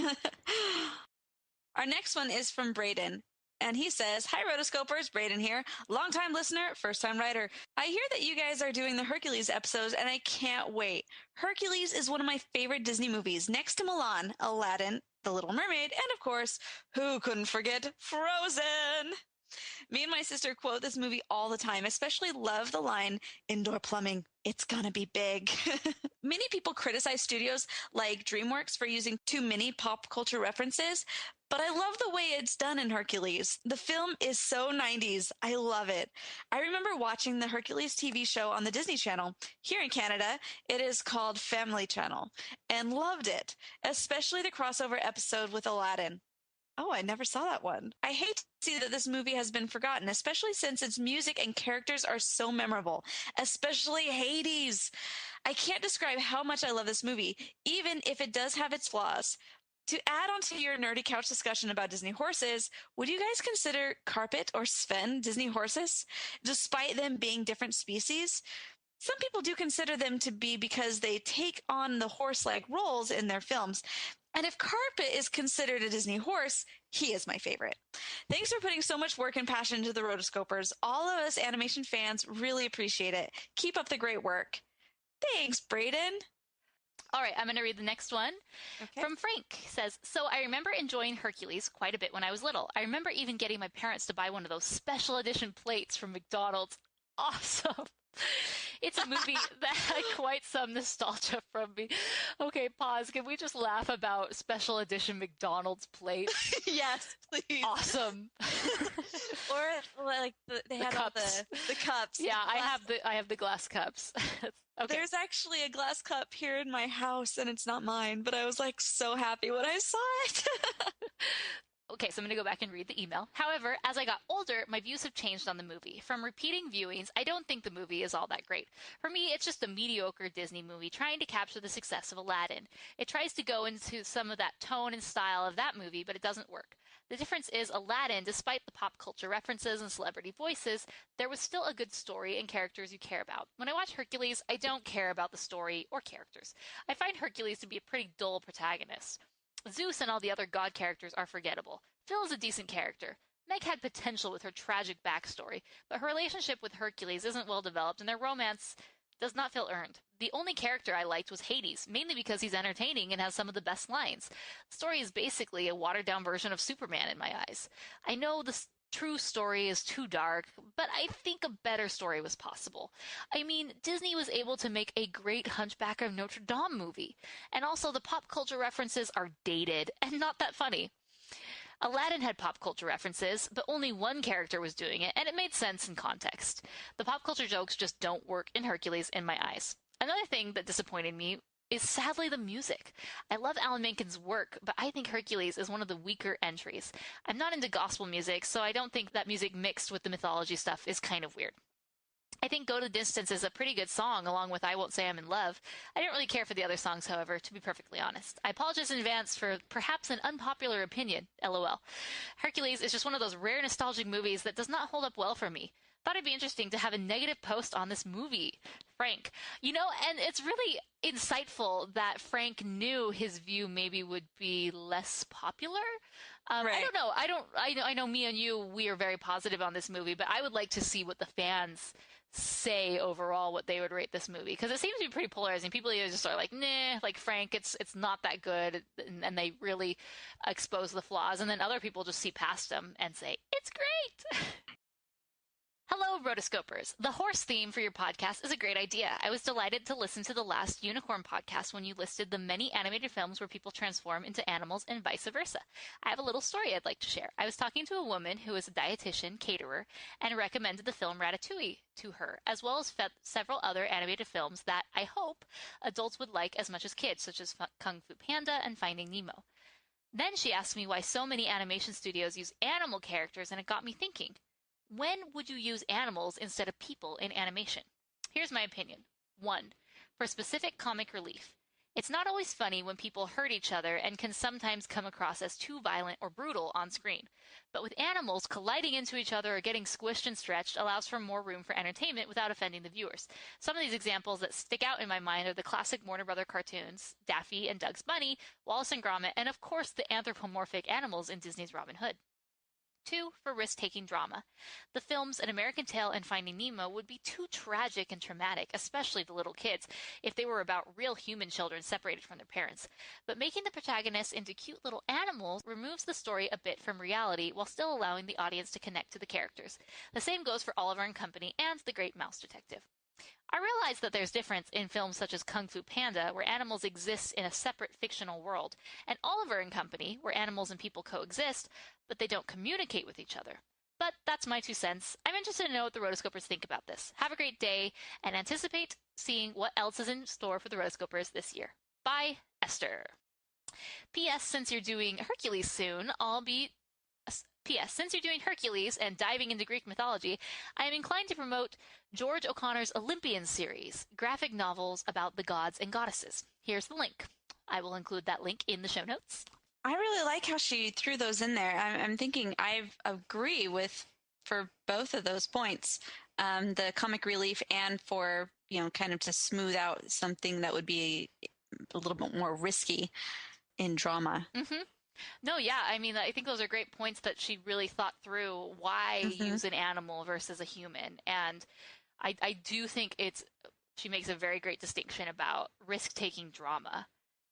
Our next one is from Braden. And he says, "Hi, Rotoscopers, Braden here. Longtime listener, first-time writer. I hear that you guys are doing the Hercules episodes, and I can't wait. Hercules is one of my favorite Disney movies, next to Mulan, Aladdin, The Little Mermaid, and of course, who couldn't forget Frozen? Me and my sister quote this movie all the time, especially love the line, 'Indoor plumbing, it's gonna be big.' Many people criticize studios like DreamWorks for using too many pop culture references, but I love the way it's done in Hercules. The film is so 90s. I love it. I remember watching the Hercules TV show on the Disney Channel. Here in Canada, it is called Family Channel, and loved it, especially the crossover episode with Aladdin. Oh, I never saw that one. I hate to see that this movie has been forgotten, especially since its music and characters are so memorable, especially Hades. I can't describe how much I love this movie, even if it does have its flaws. To add on to your nerdy couch discussion about Disney horses, would you guys consider Carpet or Sven Disney horses, despite them being different species? Some people do consider them to be because they take on the horse-like roles in their films. And if Carpet is considered a Disney horse, he is my favorite. Thanks for putting so much work and passion into the Rotoscopers. All of us animation fans really appreciate it. Keep up the great work. Thanks, Braden. All right, I'm going to read the next one. Okay. From Frank. He says, "So I remember enjoying Hercules quite a bit when I was little. I remember even getting my parents to buy one of those special edition plates from McDonald's. Awesome. It's a movie that had quite some nostalgia from me." Okay, pause. Can we just laugh about special edition McDonald's plates? Yes, please. Awesome. Or like they had all the cups. Yeah, I have the glass cups. Okay. There's actually a glass cup here in my house, and it's not mine, but I was like so happy when I saw it. Okay, so I'm going to go back and read the email. However, as I got older, my views have changed on the movie. From repeating viewings, I don't think the movie is all that great. For me, it's just a mediocre Disney movie trying to capture the success of Aladdin. It tries to go into some of that tone and style of that movie, but it doesn't work. The difference is Aladdin, despite the pop culture references and celebrity voices, there was still a good story and characters you care about. When I watch Hercules, I don't care about the story or characters. I find Hercules to be a pretty dull protagonist. Zeus and all the other god characters are forgettable. Phil is a decent character. Meg had potential with her tragic backstory, but her relationship with Hercules isn't well developed and their romance does not feel earned. The only character I liked was Hades, mainly because he's entertaining and has some of the best lines. The story is basically a watered-down version of Superman in my eyes. I know the true story is too dark, but I think a better story was possible. I mean, Disney was able to make a great Hunchback of Notre Dame movie, and also the pop culture references are dated and not that funny. Aladdin had pop culture references, but only one character was doing it, and it made sense in context. The pop culture jokes just don't work in Hercules in my eyes. Another thing that disappointed me is sadly the music. I love Alan Menken's work, but I think Hercules is one of the weaker entries. I'm not into gospel music, so I don't think that music mixed with the mythology stuff is kind of weird. I think Go the Distance is a pretty good song, along with I Won't Say I'm in Love. I didn't really care for the other songs, however, to be perfectly honest. I apologize in advance for perhaps an unpopular opinion, LOL. Hercules is just one of those rare nostalgic movies that does not hold up well for me. Thought it'd be interesting to have a negative post on this movie, Frank. You know, and it's really insightful that Frank knew his view maybe would be less popular. Right. I don't know. I know me and you, we are very positive on this movie, but I would like to see what the fans say overall, what they would rate this movie, because it seems to be pretty polarizing. People either just are like, nah, like Frank, it's not that good, and they really expose the flaws, and then other people just see past them and say, it's great. Hello, Rotoscopers. The horse theme for your podcast is a great idea. I was delighted to listen to the last Unicorn podcast when you listed the many animated films where people transform into animals and vice versa. I have a little story I'd like to share. I was talking to a woman who is a dietitian, caterer, and recommended the film Ratatouille to her, as well as several other animated films that I hope adults would like as much as kids, such as Kung Fu Panda and Finding Nemo. Then she asked me why so many animation studios use animal characters, and it got me thinking. When would you use animals instead of people in animation? Here's my opinion. 1. For specific comic relief. It's not always funny when people hurt each other and can sometimes come across as too violent or brutal on screen. But with animals, colliding into each other or getting squished and stretched allows for more room for entertainment without offending the viewers. Some of these examples that stick out in my mind are the classic Warner Brother cartoons, Daffy and Doug's Bunny, Wallace and Gromit, and of course the anthropomorphic animals in Disney's Robin Hood. 2. For risk-taking drama. The films An American Tail and Finding Nemo would be too tragic and traumatic, especially the little kids, if they were about real human children separated from their parents. But making the protagonists into cute little animals removes the story a bit from reality while still allowing the audience to connect to the characters. The same goes for Oliver and Company and The Great Mouse Detective. I realize that there's difference in films such as Kung Fu Panda, where animals exist in a separate fictional world, and Oliver and Company, where animals and people coexist, but they don't communicate with each other. But that's my 2 cents. I'm interested to know what the Rotoscopers think about this. Have a great day, and anticipate seeing what else is in store for the Rotoscopers this year. Bye, Esther. P.S. Since you're doing Hercules soon, P.S. Since you're doing Hercules and diving into Greek mythology, I am inclined to promote George O'Connor's Olympian series, graphic novels about the gods and goddesses. Here's the link. I will include that link in the show notes. I really like how she threw those in there. I'm thinking I agree with, for both of those points, the comic relief and for, kind of to smooth out something that would be a little bit more risky in drama. Mm-hmm. No, yeah. I mean, I think those are great points that she really thought through why use an animal versus a human. And I do think she makes a very great distinction about risk-taking drama.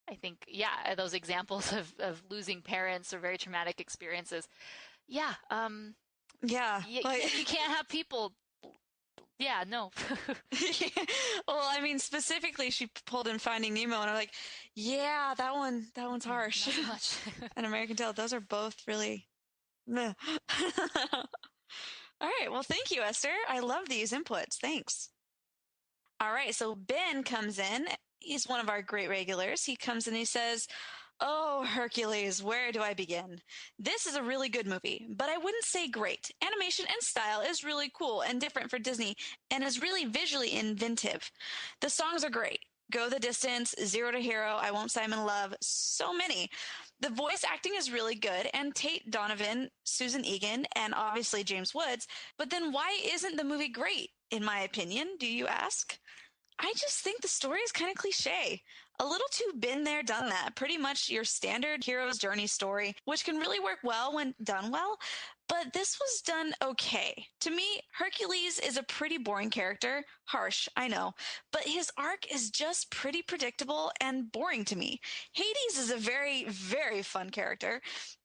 I think, yeah, those examples of losing parents or very traumatic experiences. Yeah. Yeah. You can't have people. Yeah, no. Well, I mean, specifically, she pulled in Finding Nemo, and I'm like, yeah, that one's harsh. Not much. And American Tail, those are both really. All right, well, thank you, Esther. I love these inputs. Thanks. All right, so Ben comes in. He's one of our great regulars. He comes in, he says, "Oh, Hercules, where do I begin? This is a really good movie, but I wouldn't say great. Animation and style is really cool and different for Disney and is really visually inventive. The songs are great. Go the Distance, Zero to Hero, I Won't Say I'm in Love, so many. The voice acting is really good, and Tate Donovan, Susan Egan, and obviously James Woods. But then why isn't the movie great, in my opinion, do you ask? I just think the story is kind of cliche. A little too been there, done that. Pretty much your standard hero's journey story, which can really work well when done well. But this was done okay. To me, Hercules is a pretty boring character. Harsh, I know. But his arc is just pretty predictable and boring to me. Hades is a very, very fun character,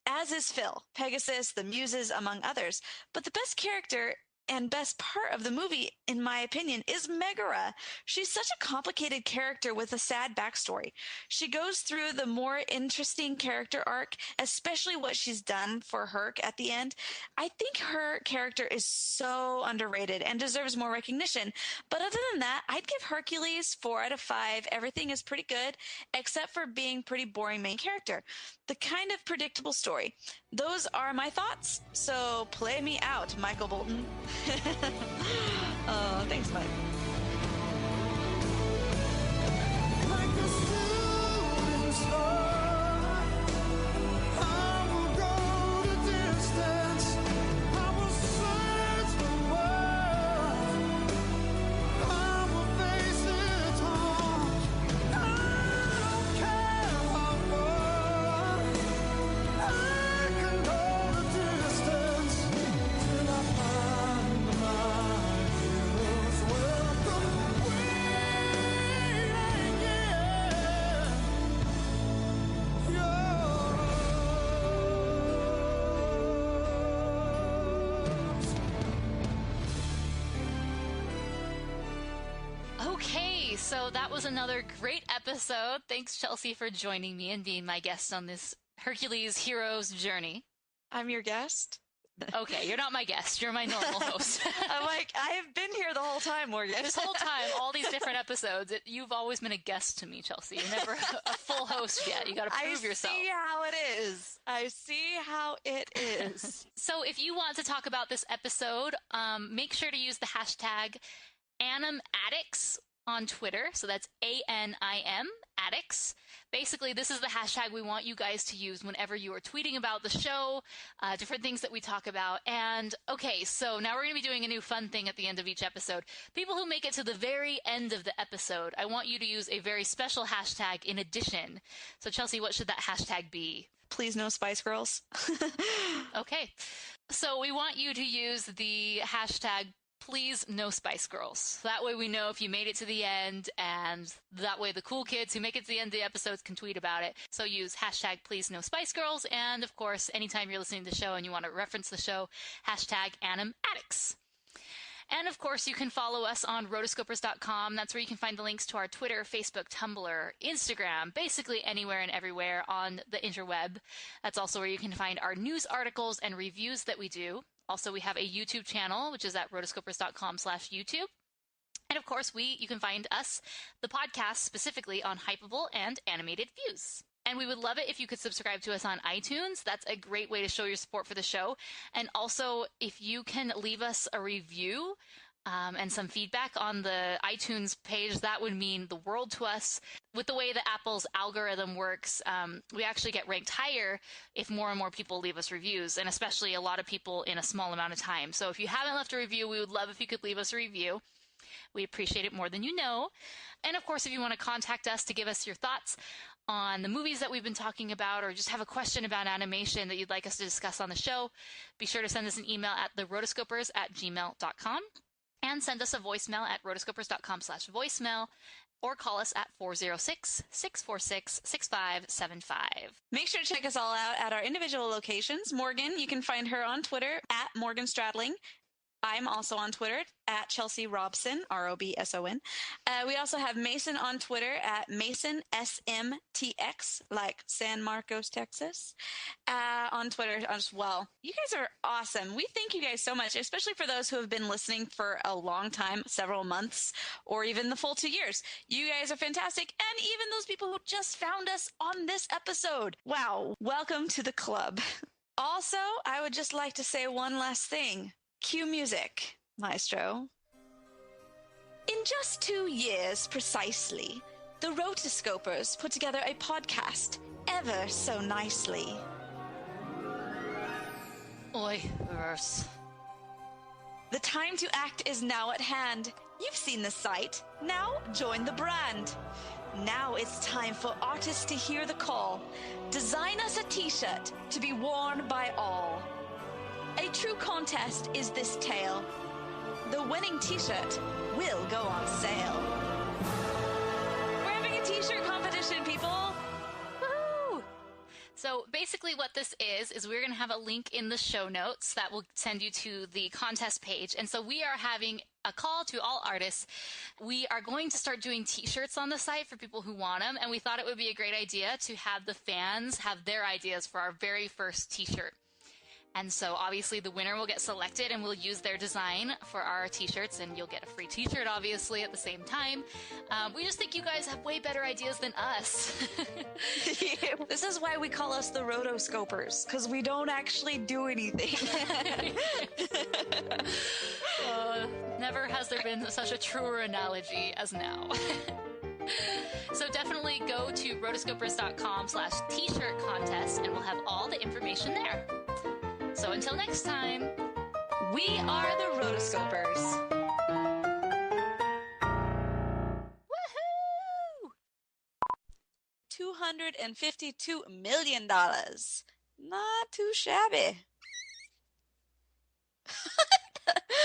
as is Phil, Pegasus, the Muses, among others. But the best character, and best part of the movie, in my opinion, is Megara. She's such a complicated character with a sad backstory. She goes through the more interesting character arc, especially what she's done for Herc at the end. I think her character is so underrated and deserves more recognition. But other than that, I'd give Hercules 4 out of 5. Everything is pretty good, except for being pretty boring main character. The kind of predictable story. Those are my thoughts. So play me out, Michael Bolton. Oh, thanks, Mike. Okay, so that was another great episode. Thanks, Chelsea, for joining me and being my guest on this Hercules hero's journey. I'm your guest? Okay, you're not my guest. You're my normal host. I'm like, I have been here the whole time, Morgan. This whole time, all these different episodes, you've always been a guest to me, Chelsea. You're never a full host yet. You got to prove yourself. I see how it is. I see how it is. So if you want to talk about this episode, make sure to use the hashtag AnimAddicts on Twitter. So that's ANIM, addicts. Basically, this is the hashtag we want you guys to use whenever you are tweeting about the show, different things that we talk about. And okay, so now we're going to be doing a new fun thing at the end of each episode. People who make it to the very end of the episode, I want you to use a very special hashtag in addition. So Chelsea, what should that hashtag be? Please no Spice Girls. Okay. So we want you to use the hashtag Please no Spice Girls. That way we know if you made it to the end, and that way the cool kids who make it to the end of the episodes can tweet about it. So use hashtag Please no Spice Girls, and of course, anytime you're listening to the show and you want to reference the show, hashtag AnimAddicts. And of course, you can follow us on Rotoscopers.com. That's where you can find the links to our Twitter, Facebook, Tumblr, Instagram, basically anywhere and everywhere on the interweb. That's also where you can find our news articles and reviews that we do. Also, we have a YouTube channel, which is at rotoscopers.com/YouTube. And of course, you can find us, the podcast, specifically on Hypable and Animated Views. And we would love it if you could subscribe to us on iTunes. That's a great way to show your support for the show. And also, if you can leave us a review and some feedback on the iTunes page, that would mean the world to us. With the way that Apple's algorithm works, we actually get ranked higher if more and more people leave us reviews, and especially a lot of people in a small amount of time. So if you haven't left a review, we would love if you could leave us a review. We appreciate it more than you know. And of course, if you want to contact us to give us your thoughts on the movies that we've been talking about, or just have a question about animation that you'd like us to discuss on the show, be sure to send us an email at therotoscopers@gmail.com. And send us a voicemail at rotoscopers.com/voicemail, or call us at 406-646-6575. Make sure to check us all out at our individual locations. Morgan, you can find her on Twitter at Morgan Stradling. I'm also on Twitter at Chelsea Robson, Robson. We also have Mason on Twitter at Mason SMTX, like San Marcos, Texas, on Twitter as well. You guys are awesome. We thank you guys so much, especially for those who have been listening for a long time, several months, or even the full 2 years. You guys are fantastic. And even those people who just found us on this episode. Wow. Welcome to the club. Also, I would just like to say one last thing. Cue music, maestro. In just 2 years precisely, the Rotoscopers put together a podcast ever so nicely. Oi, verse. The time to act is now at hand. You've seen the site. Now join the brand. Now it's time for artists to hear the call. Design us a t-shirt to be worn by all. A true contest is this tale. The winning t-shirt will go on sale. We're having a t-shirt competition, people. Woohoo! So basically what this is we're going to have a link in the show notes that will send you to the contest page. And so we are having a call to all artists. We are going to start doing t-shirts on the site for people who want them. And we thought it would be a great idea to have the fans have their ideas for our very first t-shirt. And so obviously the winner will get selected and we'll use their design for our t-shirts, and you'll get a free t-shirt obviously at the same time. We just think you guys have way better ideas than us. This is why we call us the Rotoscopers, because we don't actually do anything. Never has there been such a truer analogy as now. So definitely go to rotoscopers.com/t-shirt contest and we'll have all the information there. So until next time, we are the Rotoscopers. Woohoo! $252 million. Not too shabby.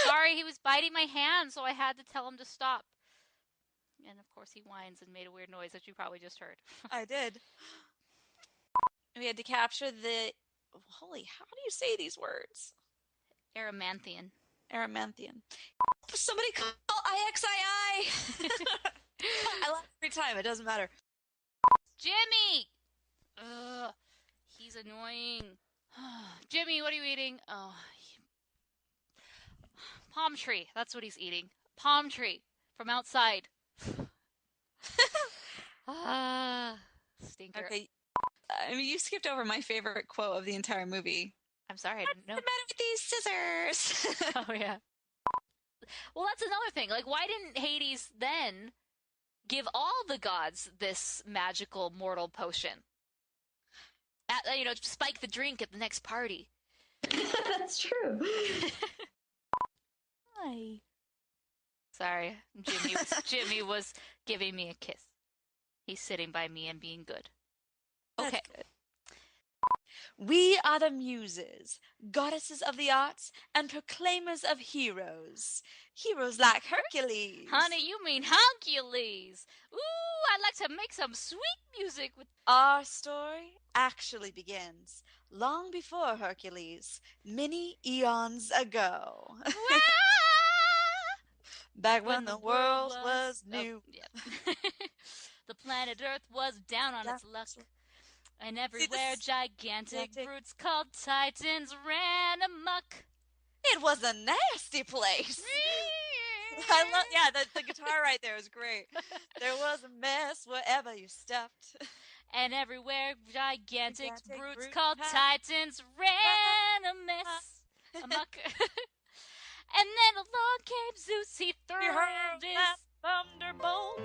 Sorry, he was biting my hand, so I had to tell him to stop. And of course he whines and made a weird noise that you probably just heard. I did. We had to capture the... Holy, how do you say these words? Aramanthian. Somebody call IXII! I laugh every time, it doesn't matter. Jimmy! Ugh, he's annoying. Jimmy, what are you eating? Oh, palm tree. That's what he's eating. Palm tree from outside. Stinker. Okay. I mean, you skipped over my favorite quote of the entire movie. I'm sorry, I didn't know. What's the matter with these scissors? Oh, yeah. Well, that's another thing. Like, why didn't Hades then give all the gods this magical mortal potion? Spike the drink at the next party. That's true. Hi. Sorry, Jimmy was giving me a kiss. He's sitting by me and being good. Okay. Good. We are the Muses, goddesses of the arts and proclaimers of heroes. Heroes like Hercules. Honey, you mean Hercules. Ooh, I'd like to make some sweet music with... Our story actually begins long before Hercules, many eons ago. Back when the world was new. Oh, yeah. The planet Earth was down on its luck. And everywhere gigantic brutes called Titans ran amok. It was a nasty place. The guitar right there is great. There was a mess wherever you stepped. And everywhere gigantic brutes called Titans ran amok. And then along came Zeus, he threw his thunderbolt.